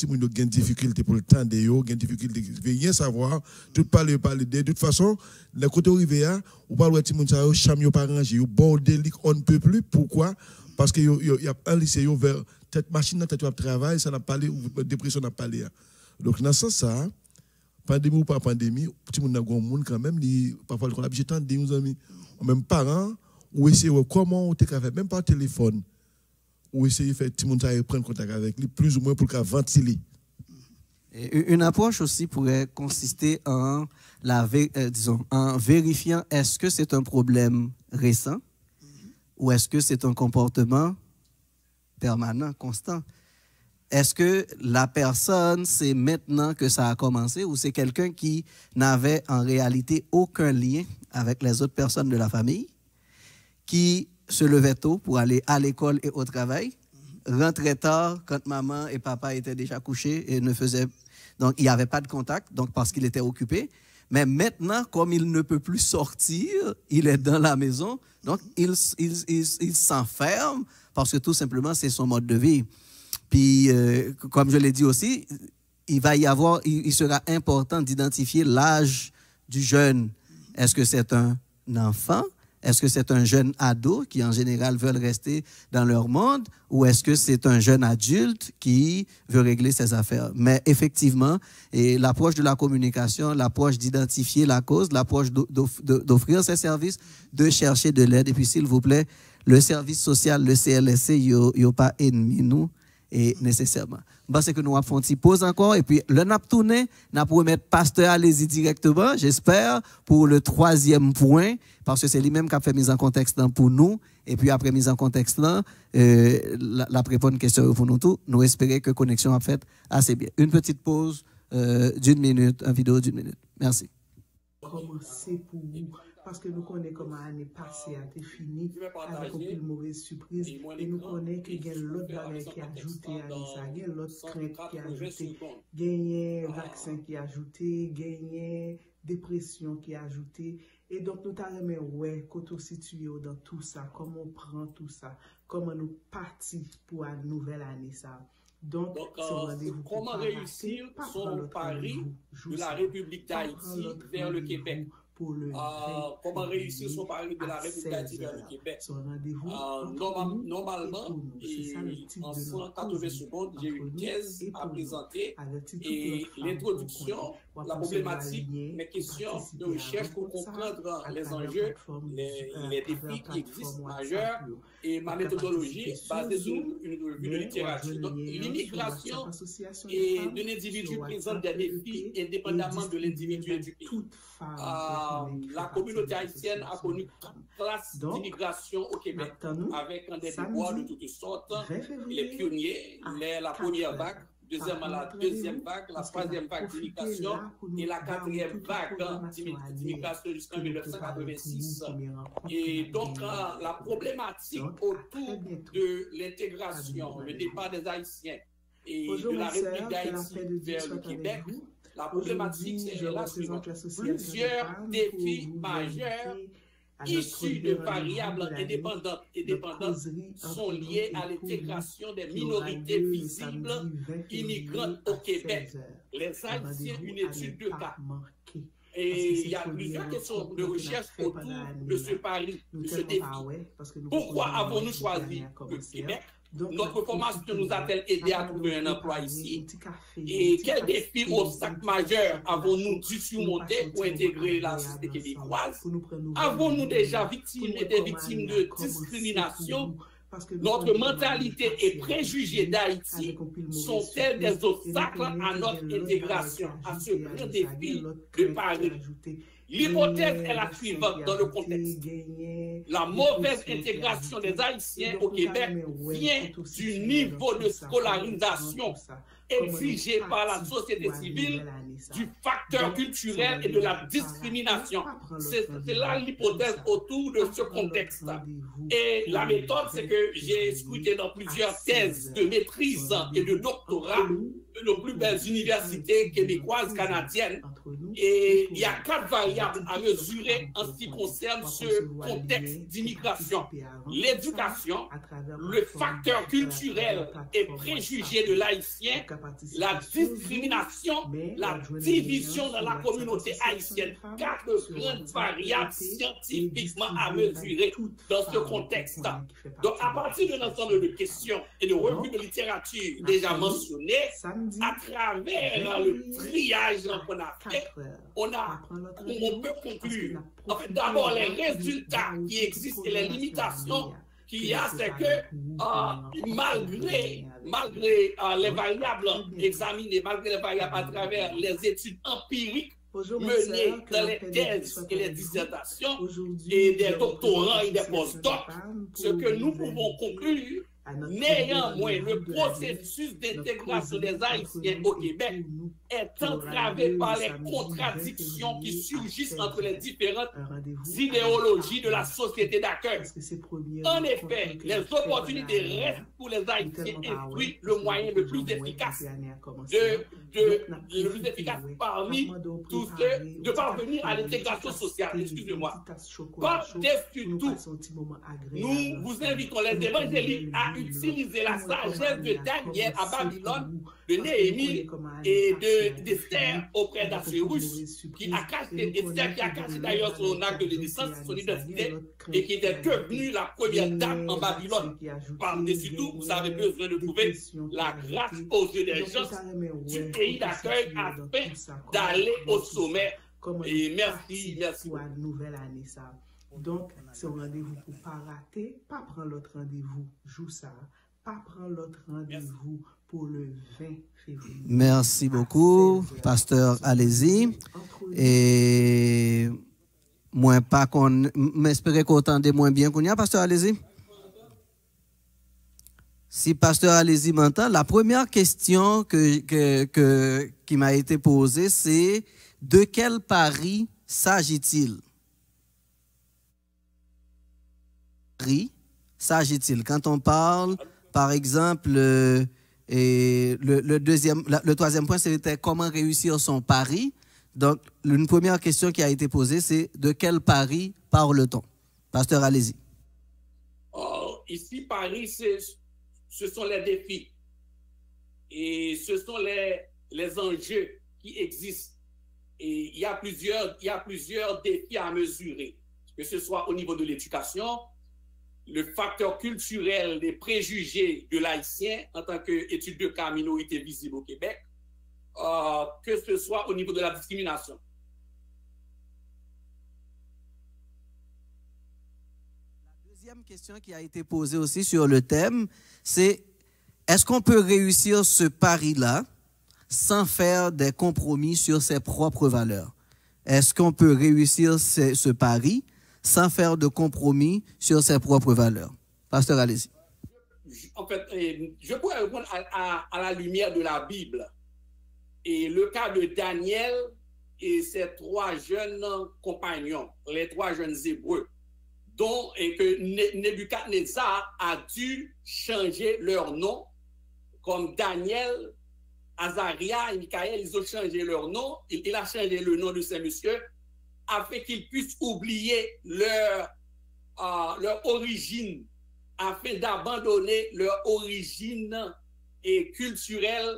une difficulté pour le temps de yo, une difficulté de rien savoir, tout parler de toute façon, le côté arrivé à, ou parle de moun sa yo, cham yo pas rangé, yo bordélique, on ne peut plus. Pourquoi? Parce que y a un lycée yo vers tête machine dans tête travail, ça n'a pas parlé ou dépression n'a pas parlé. Donc dans ce sens ça, pandémie ou pas pandémie, petit moun nan gon moun quand même, parfois on a obligé de nos amis, même parents ou essayer comment on te faire même par téléphone. Ou essayer de faire tout le monde prendre contact avec lui, plus ou moins pour qu'il ventile. Une approche aussi pourrait consister en vérifiant est-ce que c'est un problème récent ou est-ce que c'est un comportement permanent, constant. Est-ce que la personne, c'est maintenant que ça a commencé ou c'est quelqu'un qui n'avait en réalité aucun lien avec les autres personnes de la famille, qui se levait tôt pour aller à l'école et au travail, rentrait tard quand maman et papa étaient déjà couchés et donc il n'y avait pas de contact, donc parce qu'il était occupé. Mais maintenant, comme il ne peut plus sortir, il est dans la maison, donc il s'enferme parce que tout simplement c'est son mode de vie. Puis, comme je l'ai dit aussi, il sera important d'identifier l'âge du jeune. Est-ce que c'est un enfant? Est-ce que c'est un jeune ado qui, en général, veulent rester dans leur monde ou est-ce que c'est un jeune adulte qui veut régler ses affaires? Mais effectivement, et l'approche de la communication, l'approche d'identifier la cause, l'approche d'offrir ses services, de chercher de l'aide. Et puis, s'il vous plaît, le service social, le CLSC, il n'y a pas ennemi, nous, et nécessairement. Parce que nous avons fait une petite pause encore, et puis le n'a tourné, n'a pour mettre pasteur, allez-y directement, j'espère, pour le 3e point, parce que c'est lui-même qui a fait mise en contexte pour nous, et puis après mise en contexte là, la répondre question pour nous tous, nous espérons que la connexion a fait assez bien. Une petite pause d'1 minute, une vidéo d'1 minute. Merci. Commencer pour vous. Parce que nous connaissons comment l'année passée a été finie avec aucune mauvaise surprise. Et nous connaissons qu'il y a l'autre bagage qui a ajouté à ça. Il y a l'autre crainte qui a ajouté. Il y a vaccin qui a ajouté. Il y a dépression qui a ajouté. Et donc, nous avons ouais, quand on situé dans tout ça, comment on prend tout ça, comment nous partons pour la nouvelle année. Ça. Donc comment réussir son pari de la République d'Haïti vers le Québec? Comment réussir son pari de la République d'Haïti vers le Québec? Normalement, en 180 secondes, j'ai une thèse à présenter et l'introduction, la problématique, mes questions de recherche pour comprendre les enjeux, les défis qui existent majeurs et ma méthodologie basée sur une revue de littérature. Donc, l'immigration et d'un individu présente des défis indépendamment de l'individu éduqué. La communauté haïtienne a connu 4 classes d'immigration au Québec, avec des déboires de toutes sortes, les pionniers, la première vague, deuxièmement la deuxième vague, la troisième vague d'immigration et la 4e vague d'immigration jusqu'en 1986. Et donc la problématique autour de l'intégration, le départ des Haïtiens et de la République d'Haïti vers le Québec, la problématique, c'est la suivante. Plusieurs défis majeurs issus de variables indépendantes et dépendantes sont liés à l'intégration des minorités visibles immigrantes au Québec. Les Haïtiens, une étude de cas. Et il y a plusieurs questions de recherche autour de ce pari, de ce défi. Pourquoi avons-nous choisi le Québec? Notre formation nous a-t-elle aidé à trouver un emploi ici? Et quels défis ou obstacles majeurs avons-nous dû surmonter pour intégrer la société québécoise? Avons-nous déjà été victimes de discrimination? Notre mentalité et préjugés d'Haïti sont-elles des obstacles à notre intégration, à ce grand défi de Paris? L'hypothèse est la suivante dans le contexte. La mauvaise intégration des Haïtiens au Québec vient du niveau de scolarisation exigé par la société civile, du facteur culturel et de la discrimination. C'est là l'hypothèse autour de ce contexte. Et la méthode, c'est que j'ai scruté dans plusieurs thèses de maîtrise et de doctorat de nos plus belles universités québécoises, canadiennes. Et il y a 4 variables à mesurer en ce qui concerne ce contexte d'immigration. L'éducation, le facteur culturel et préjugé de l'haïtien, la discrimination, la division dans la communauté haïtienne. 4 grandes variables scientifiquement à mesurer dans ce contexte. Donc, à partir de l'ensemble de questions et de revues de littérature déjà mentionnées, à travers le triage qu'on a fait, on peut conclure. En fait, d'abord, les résultats qui existent et les limitations qu'il y a, c'est que malgré les variables examinées, malgré les variables à travers les études empiriques menées dans les thèses et les dissertations et des doctorants et des postdocs, ce que nous pouvons conclure, néanmoins, le processus d'intégration des Haïtiens au Québec est entravé par les contradictions qui surgissent entre les différentes idéologies de la société d'accueil. En effet, les opportunités restent pour les Haïtiens instruits le moyen le plus efficace parmi tous ceux de parvenir à l'intégration sociale. Excusez-moi. Par-dessus tout, nous vous invitons les évangéliques à utiliser la sagesse de Daniel à Babylone, de Néhémie et de d'Esther auprès d'Assyrus, qui a caché, Esther qui a caché d'ailleurs son acte de naissance, son identité, et qui était devenue la première dame en Babylone. Par-dessus tout, vous avez besoin de trouver la grâce aux yeux des gens du pays d'accueil afin d'aller au sommet. Et merci, merci. Pour la nouvelle année, ça. Donc, c'est un rendez-vous pour ne pas rater, pas prendre l'autre rendez-vous, joue ça, pas prendre l'autre rendez-vous pour le 20 février. Merci beaucoup, pasteur, allez-y. Et moi, pas qu'on m'espérait qu'on entende moins bien qu'on y a, pasteur, allez-y. Si pasteur, allez-y m'entend, la première question qui m'a été posée, c'est de quel pari s'agit-il? S'agit-il? Quand on parle, par exemple, le troisième point, c'était comment réussir son pari. Donc, une première question qui a été posée, c'est de quel pari parle-t-on? Pasteur, allez-y. Ici, pari, ce sont les défis. Et ce sont les enjeux qui existent. Et il y a plusieurs défis à mesurer, que ce soit au niveau de l'éducation, le facteur culturel des préjugés de l'haïtien en tant qu'étude de cas minorité visible au Québec, que ce soit au niveau de la discrimination. La deuxième question qui a été posée aussi sur le thème, c'est est-ce qu'on peut réussir ce pari-là sans faire des compromis sur ses propres valeurs? Est-ce qu'on peut réussir ce pari sans faire de compromis sur ses propres valeurs? Pasteur, allez-y. En fait, je pourrais répondre à la lumière de la Bible. Et le cas de Daniel et ses trois jeunes compagnons, les trois jeunes Hébreux, dont que Nebuchadnezzar a dû changer leur nom, comme Daniel, Azaria et Michael, ils ont changé leur nom. Il a changé le nom de ces messieurs afin qu'ils puissent oublier leur origine, afin d'abandonner leur origine culturelle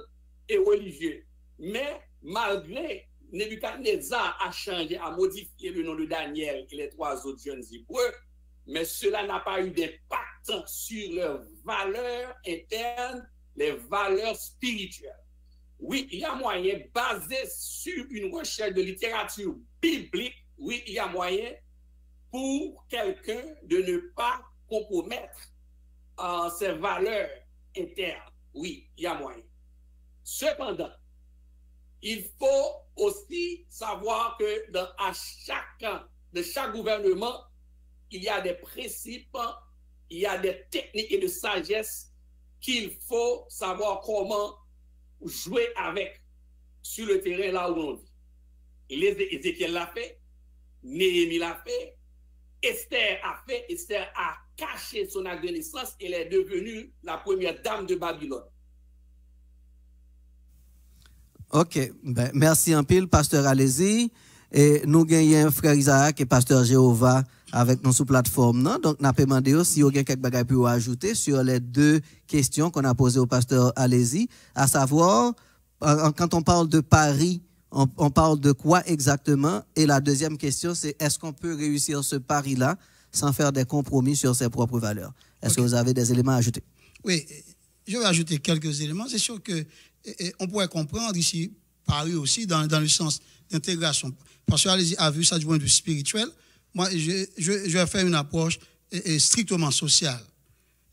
et religieuse. Mais malgré Nebuchadnezzar a changé, a modifié le nom de Daniel et les trois autres jeunes Hébreux, mais cela n'a pas eu d'impact sur leurs valeurs internes, les valeurs spirituelles. Oui, il y a moyen, basé sur une recherche de littérature biblique, oui, il y a moyen pour quelqu'un de ne pas compromettre ses valeurs internes. Oui, il y a moyen. Cependant, il faut aussi savoir que de chaque gouvernement, il y a des principes, il y a des techniques et de sagesse qu'il faut savoir comment jouer avec sur le terrain là où on vit. Ézéchiel l'a fait, Néhémie l'a fait, Esther a caché son acte de naissance et elle est devenue la première dame de Babylone. OK. Ben, merci en pile, pasteur, allez-y. Et nous gagnons frère Isaac et pasteur Jéhovah avec nous sur plateforme. Non? Donc, nous avons demandé si vous avez quelques choses à ajouter sur les deux questions qu'on a posées au pasteur allez-y, à savoir, quand on parle de pari, on parle de quoi exactement? Et la deuxième question, c'est est-ce qu'on peut réussir ce pari-là sans faire des compromis sur ses propres valeurs? Est-ce que vous avez des éléments à ajouter? Oui, je vais ajouter quelques éléments. C'est sûr qu'on pourrait comprendre ici, pari aussi, dans le sens d'intégration. Parce que allez-y a vu ça du point de vue spirituel. Moi, je vais faire une approche strictement sociale.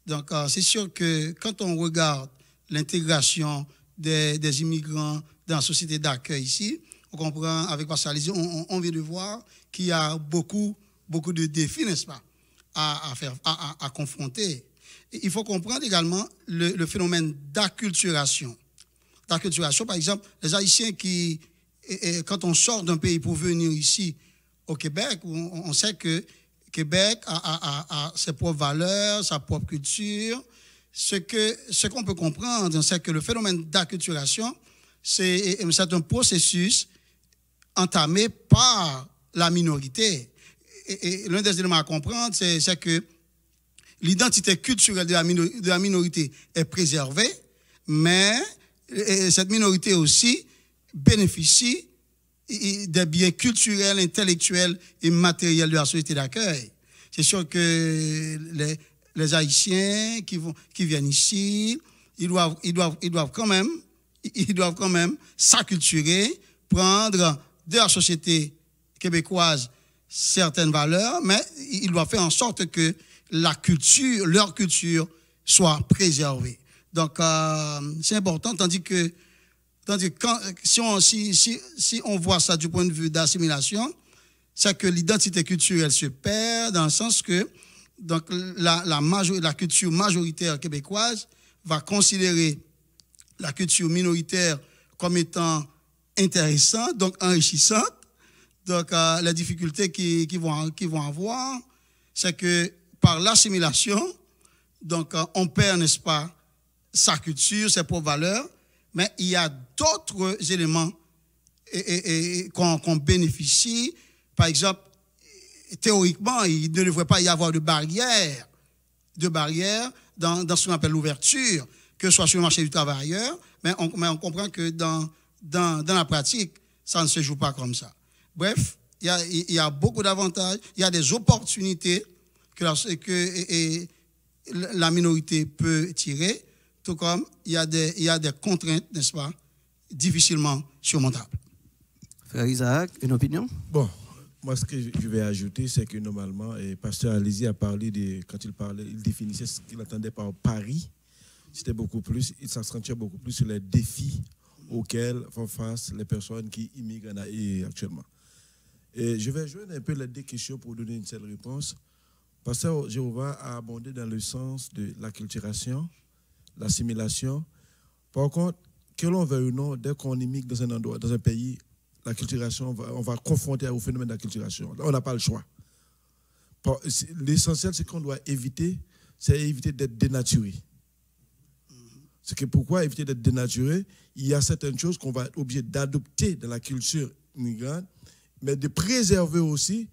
Donc, c'est sûr que quand on regarde l'intégration des immigrants dans la société d'accueil ici, on comprend, avec Pascal Allez-y, on vient de voir qu'il y a beaucoup de défis, n'est-ce pas, à confronter. Et il faut comprendre également le phénomène d'acculturation. D'acculturation, par exemple, les Haïtiens qui, quand on sort d'un pays pour venir ici au Québec, on sait que Québec a ses propres valeurs, sa propre culture. Ce qu'on peut comprendre, c'est que le phénomène d'acculturation, c'est un processus entamé par la minorité. Et l'un des éléments à comprendre, c'est que l'identité culturelle de la minorité est préservée, mais cette minorité aussi bénéficient des biens culturels, intellectuels et matériels de la société d'accueil. C'est sûr que les Haïtiens qui viennent ici, ils doivent quand même s'acculturer, prendre de la société québécoise certaines valeurs, mais ils doivent faire en sorte que leur culture soit préservée. Donc, c'est important, tandis que si on voit ça du point de vue d'assimilation, c'est que l'identité culturelle se perd dans le sens que donc, la culture majoritaire québécoise va considérer la culture minoritaire comme étant intéressante, donc enrichissante. Donc, les difficultés qu'ils vont avoir, c'est que par l'assimilation, donc, on perd, n'est-ce pas, sa culture, ses propres valeurs, mais il y a d'autres éléments qu'on bénéficie. Par exemple, théoriquement, il ne devrait pas y avoir de barrière dans ce qu'on appelle l'ouverture, que ce soit sur le marché du travail ailleurs, mais on comprend que dans la pratique, ça ne se joue pas comme ça. Bref, il y a beaucoup d'avantages, il y a des opportunités que la minorité peut tirer, tout comme il y a des contraintes, n'est-ce pas, difficilement surmontables. Frère Isaac, une opinion? Bon, moi, ce que je vais ajouter, c'est que normalement, Pasteur Alési a parlé quand il définissait ce qu'il entendait par Paris. C'était beaucoup plus, il s'accentuait beaucoup plus sur les défis auxquels font face les personnes qui immigrent en Haïti actuellement. Et je vais joindre un peu les deux questions pour donner une seule réponse. Pasteur Jéhovah a abondé dans le sens de l'acculturation, l'assimilation. Par contre, que l'on veuille ou non, dès qu'on immigre dans un endroit, dans un pays, l'acculturation, on va confronter au phénomène d'acculturation. On n'a pas le choix. L'essentiel, c'est qu'on doit éviter, c'est éviter d'être dénaturé. C'est que pourquoi éviter d'être dénaturé? Il y a certaines choses qu'on va être obligé d'adopter dans la culture migrante, mais de préserver aussi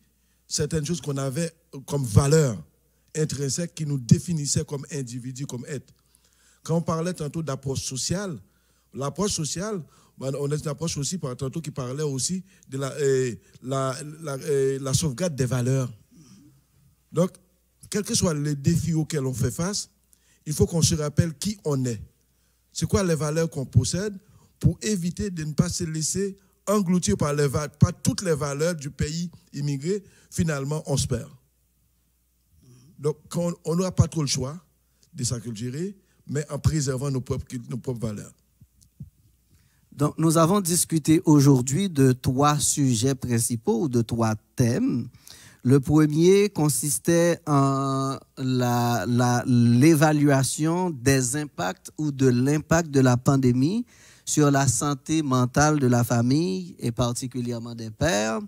certaines choses qu'on avait comme valeurs intrinsèques qui nous définissaient comme individus, comme êtres. Quand on parlait tantôt d'approche sociale, l'approche sociale, on a une approche aussi tantôt qui parlait aussi de la sauvegarde des valeurs. Donc, quels que soient les défis auxquels on fait face, il faut qu'on se rappelle qui on est. C'est quoi les valeurs qu'on possède pour éviter de ne pas se laisser engloutir par toutes les valeurs du pays immigré. Finalement, on se perd. Donc, on n'aura pas trop le choix de s'acculturer, mais en préservant nos propres valeurs. Donc, nous avons discuté aujourd'hui de 3 sujets principaux, ou de 3 thèmes. Le premier consistait en l'évaluation des impacts ou de l'impact de la pandémie sur la santé mentale de la famille et particulièrement des pères.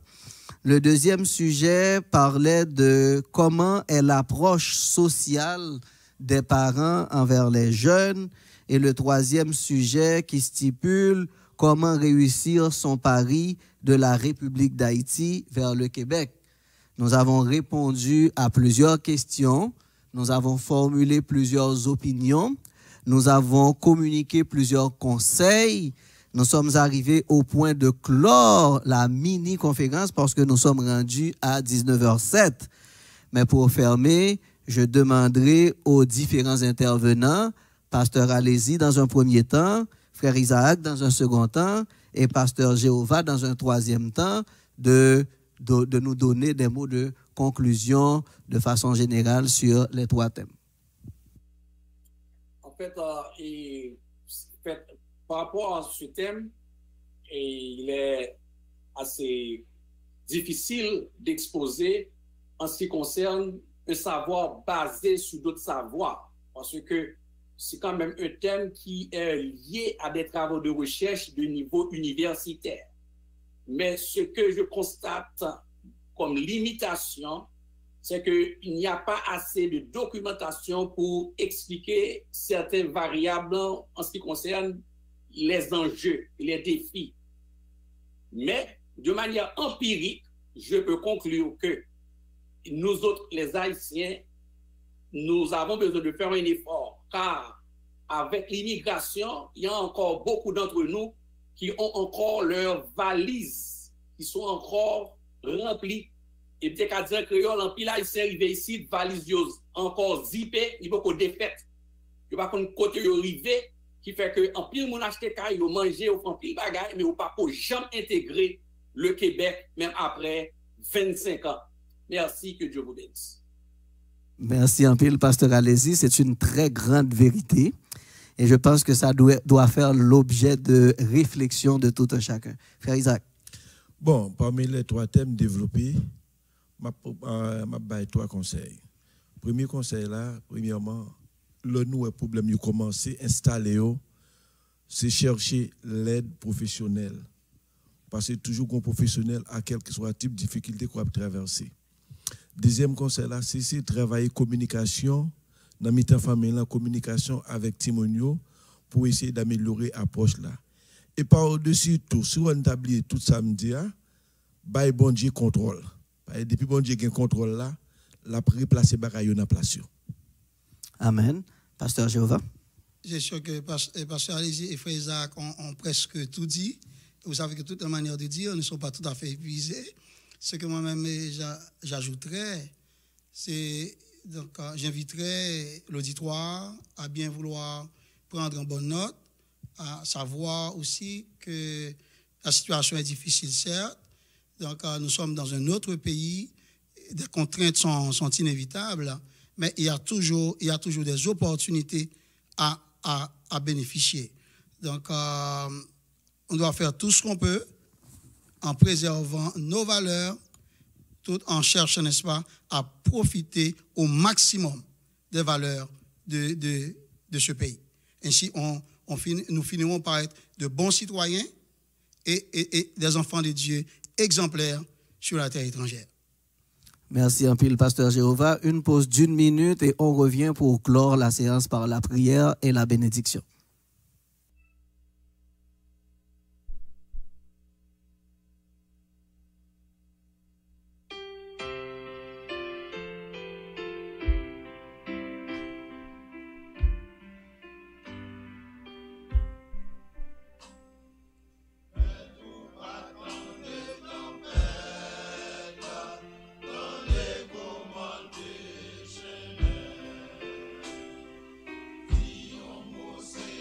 Le deuxième sujet parlait de comment est l'approche sociale des parents envers les jeunes. Et le troisième sujet qui stipule comment réussir son pari de la République d'Haïti vers le Québec. Nous avons répondu à plusieurs questions, nous avons formulé plusieurs opinions, nous avons communiqué plusieurs conseils. Nous sommes arrivés au point de clore la mini-conférence parce que nous sommes rendus à 19h07. Mais pour fermer, je demanderai aux différents intervenants, Pasteur Alési dans un premier temps, Frère Isaac dans un second temps et Pasteur Jéhovah dans un troisième temps, de nous donner des mots de conclusion de façon générale sur les 3 thèmes. En fait, par rapport à ce thème, il est assez difficile d'exposer en ce qui concerne un savoir basé sur d'autres savoirs, parce que c'est quand même un thème qui est lié à des travaux de recherche de niveau universitaire. Mais ce que je constate comme limitation, c'est qu'il n'y a pas assez de documentation pour expliquer certaines variables en ce qui concerne les enjeux et les défis. Mais de manière empirique, je peux conclure que nous autres, les Haïtiens, nous avons besoin de faire un effort, car avec l'immigration, il y a encore beaucoup d'entre nous qui ont encore leurs valises, qui sont encore remplies. Et peut-être qu'à dire créole, en pile haïtien arrivé ici, valise encore zippé, il va qu'on défaite. Il va qu'on côté arrivé, qui fait que en pile mon acheté caille, il manger, il en pile bagaille, mais il pas jamais intégrer le Québec, même après 25 ans. Merci, que Dieu vous bénisse. Merci en pile, pasteur Alési. C'est une très grande vérité. Et je pense que ça doit faire l'objet de réflexion de tout un chacun. Frère Isaac. Bon, parmi les 3 thèmes développés, je 3 conseils. Premier conseil là, premièrement, le nouveau problème qui commence à installer, c'est chercher l'aide professionnelle. Parce que toujours un professionnel à quel que soit le type de difficulté qu'on va traverser. Deuxième conseil là, c'est travailler communication dans la famille, la communication avec Timonio pour essayer d'améliorer l'approche là. Et par-dessus tout, si on établit tout samedi, bah bon Dieu contrôle. Depuis bon Dieu qui contrôle là, la replacer bagaille dans place. Amen. Pasteur Jéhovah. Je suis sûr que pasteur Alési et frère Isaac ont presque tout dit. Vous savez que toute la manière de dire ne sont pas tout à fait épuisées. Ce que moi-même j'ajouterais, c'est donc j'inviterais l'auditoire à bien vouloir prendre en bonne note, à savoir aussi que la situation est difficile, certes. Donc nous sommes dans un autre pays, des contraintes sont inévitables, mais il y a toujours des opportunités à bénéficier. Donc on doit faire tout ce qu'on peut en préservant nos valeurs, tout en cherchant, n'est-ce pas, à profiter au maximum des valeurs de ce pays. Ainsi, nous finirons par être de bons citoyens et des enfants de Dieu exemplaires sur la terre étrangère. Merci en pile, pasteur Jéhovah. Une pause d'1 minute et on revient pour clore la séance par la prière et la bénédiction. Você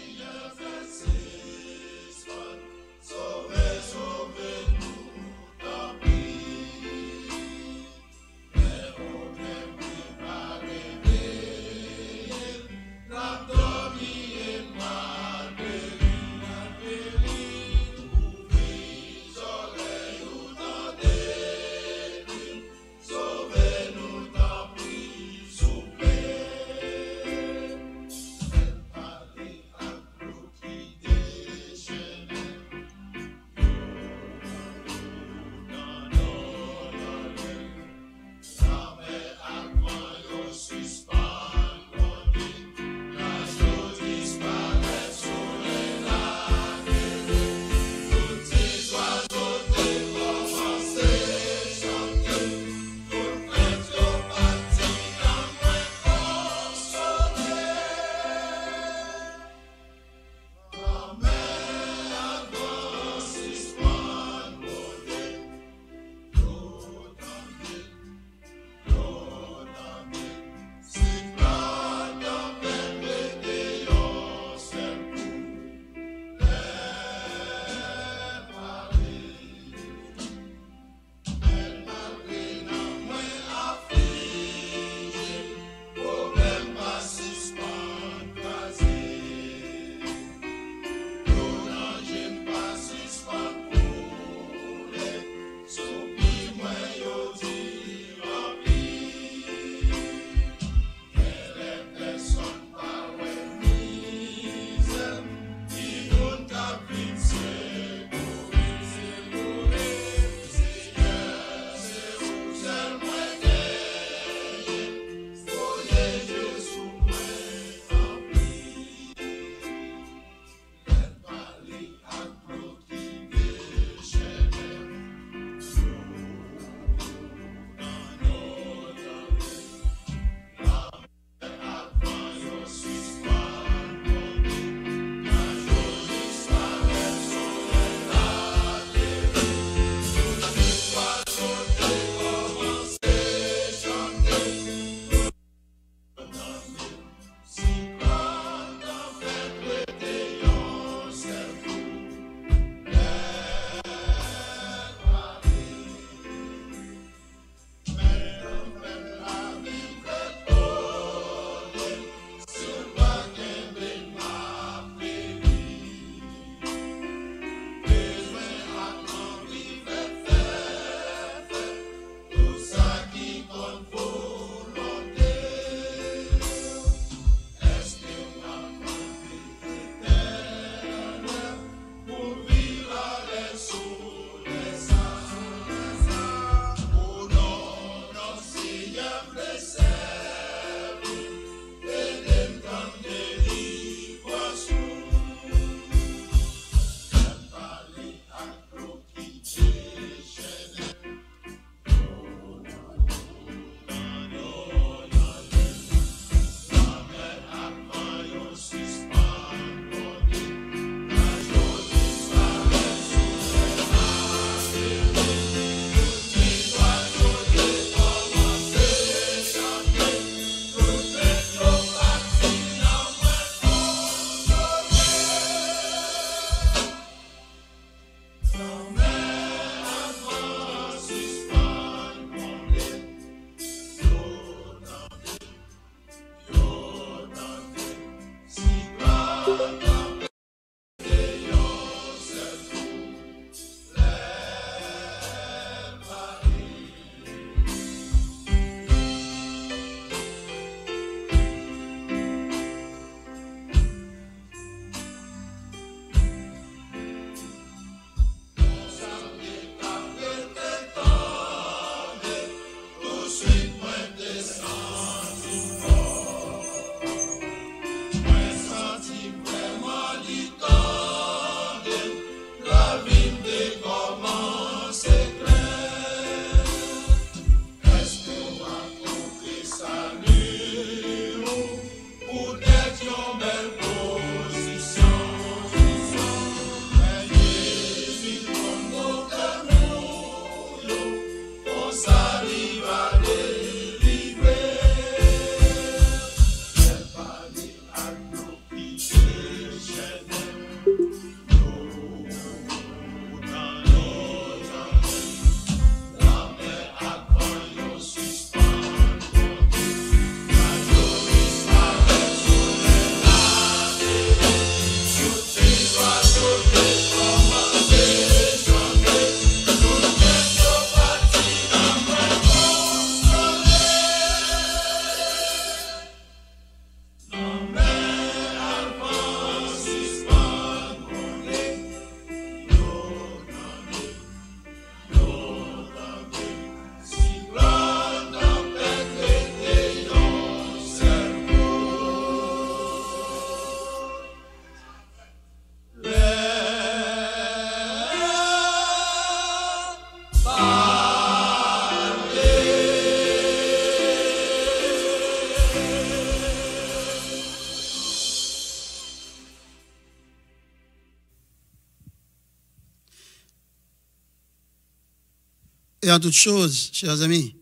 Et en toute chose, chers amis,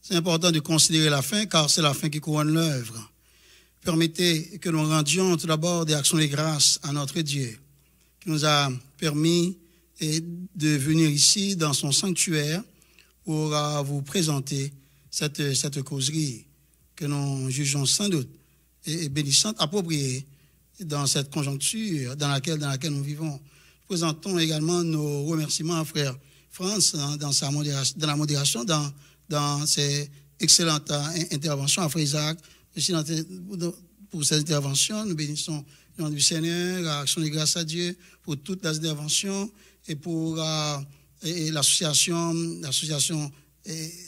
c'est important de considérer la fin, car c'est la fin qui couronne l'œuvre. Permettez que nous rendions tout d'abord des actions de grâce à notre Dieu, qui nous a permis de venir ici dans son sanctuaire pour vous présenter cette causerie que nous jugeons sans doute et bénissante, appropriée dans cette conjoncture dans laquelle nous vivons. Nous présentons également nos remerciements à frère France dans la modération, dans ses excellentes interventions, à frère Isaac, aussi pour ces interventions. Nous bénissons le nom du Seigneur, l'action de grâce à Dieu pour toutes les interventions et pour l'association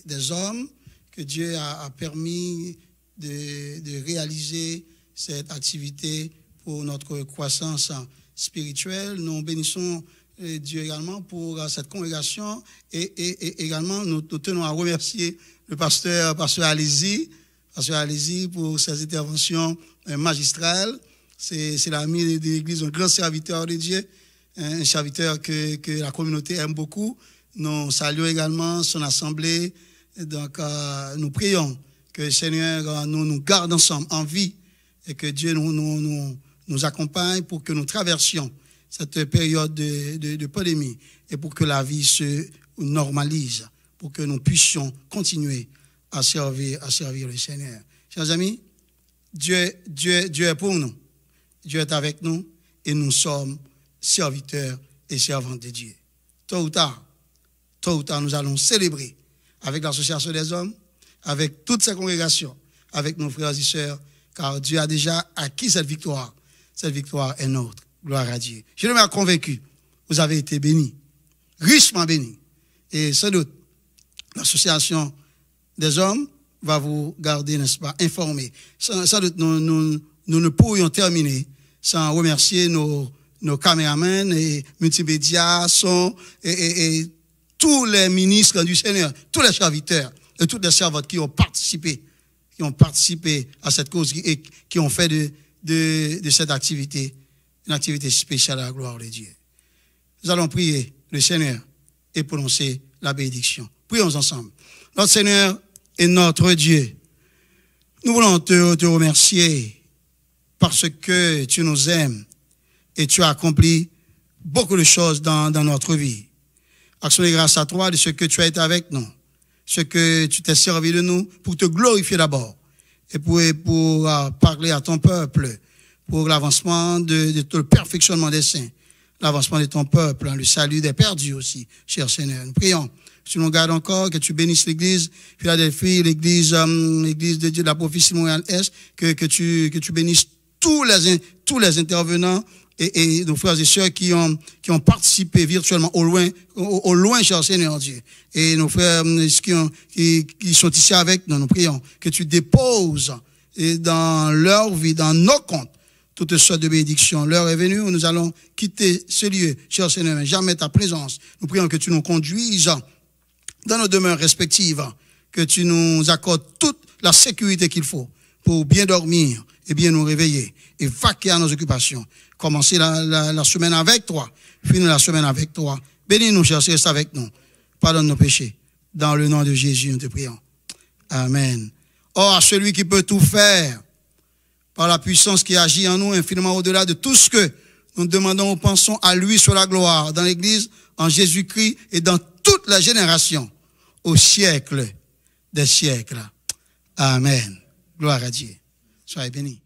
des hommes que Dieu a permis de réaliser cette activité pour notre croissance spirituelle. Nous bénissons Dieu également pour cette congrégation et également nous tenons à remercier le pasteur Alési pour ses interventions magistrales. C'est l'ami de l'Église, un grand serviteur de Dieu, un serviteur que la communauté aime beaucoup. Nous saluons également son assemblée. Donc, nous prions que le Seigneur nous garde ensemble en vie et que Dieu nous accompagne pour que nous traversions cette période de pandémie et pour que la vie se normalise, pour que nous puissions continuer à servir le Seigneur. Chers amis, Dieu est pour nous, Dieu est avec nous et nous sommes serviteurs et servantes de Dieu. Tôt ou tard, nous allons célébrer avec l'association des hommes, avec toutes ces congrégations, avec nos frères et sœurs, car Dieu a déjà acquis cette victoire. Cette victoire est nôtre. Gloire à Dieu. Je suis convaincu, vous avez été bénis, richement bénis. Et sans doute, l'association des hommes va vous garder, n'est-ce pas, informés. Sans doute, nous ne pourrions terminer sans remercier nos caméramans et multimédia, son et tous les ministres du Seigneur, tous les serviteurs et toutes les servantes qui ont participé à cette cause et qui ont fait de cette activité une activité spéciale à la gloire de Dieu. Nous allons prier le Seigneur et prononcer la bénédiction. Prions ensemble. Notre Seigneur et notre Dieu, nous voulons te remercier parce que tu nous aimes et tu as accompli beaucoup de choses dans notre vie. Action de grâce à toi de ce que tu as été avec nous, ce que tu t'es servi de nous pour te glorifier d'abord et pour parler à ton peuple, pour l'avancement le perfectionnement des saints, l'avancement de ton peuple, le salut des perdus aussi, cher Seigneur. Nous prions, tu nous gardes encore, que tu bénisses l'Église Philadelphie, l'Église de Dieu de la prophétie Montréal-Est, que tu bénisses tous les intervenants et nos frères et sœurs qui ont participé virtuellement au loin, cher Seigneur Dieu. Et nos frères qui sont ici avec nous, nous prions que tu déposes dans leur vie, dans nos comptes, toutes sortes de bénédictions. L'heure est venue où nous allons quitter ce lieu, cher Seigneur, mais jamais ta présence. Nous prions que tu nous conduises dans nos demeures respectives, que tu nous accordes toute la sécurité qu'il faut pour bien dormir et bien nous réveiller et vaquer à nos occupations. Commencer la semaine avec toi, finir la semaine avec toi. Bénis-nous, cher Seigneur, reste avec nous. Pardonne nos péchés. Dans le nom de Jésus, nous te prions. Amen. Or, à celui qui peut tout faire, par la puissance qui agit en nous infiniment au-delà de tout ce que nous demandons ou pensons, à lui soit la gloire dans l'Église, en Jésus-Christ et dans toutes les générations, au siècle des siècles. Amen. Gloire à Dieu. Soyez bénis.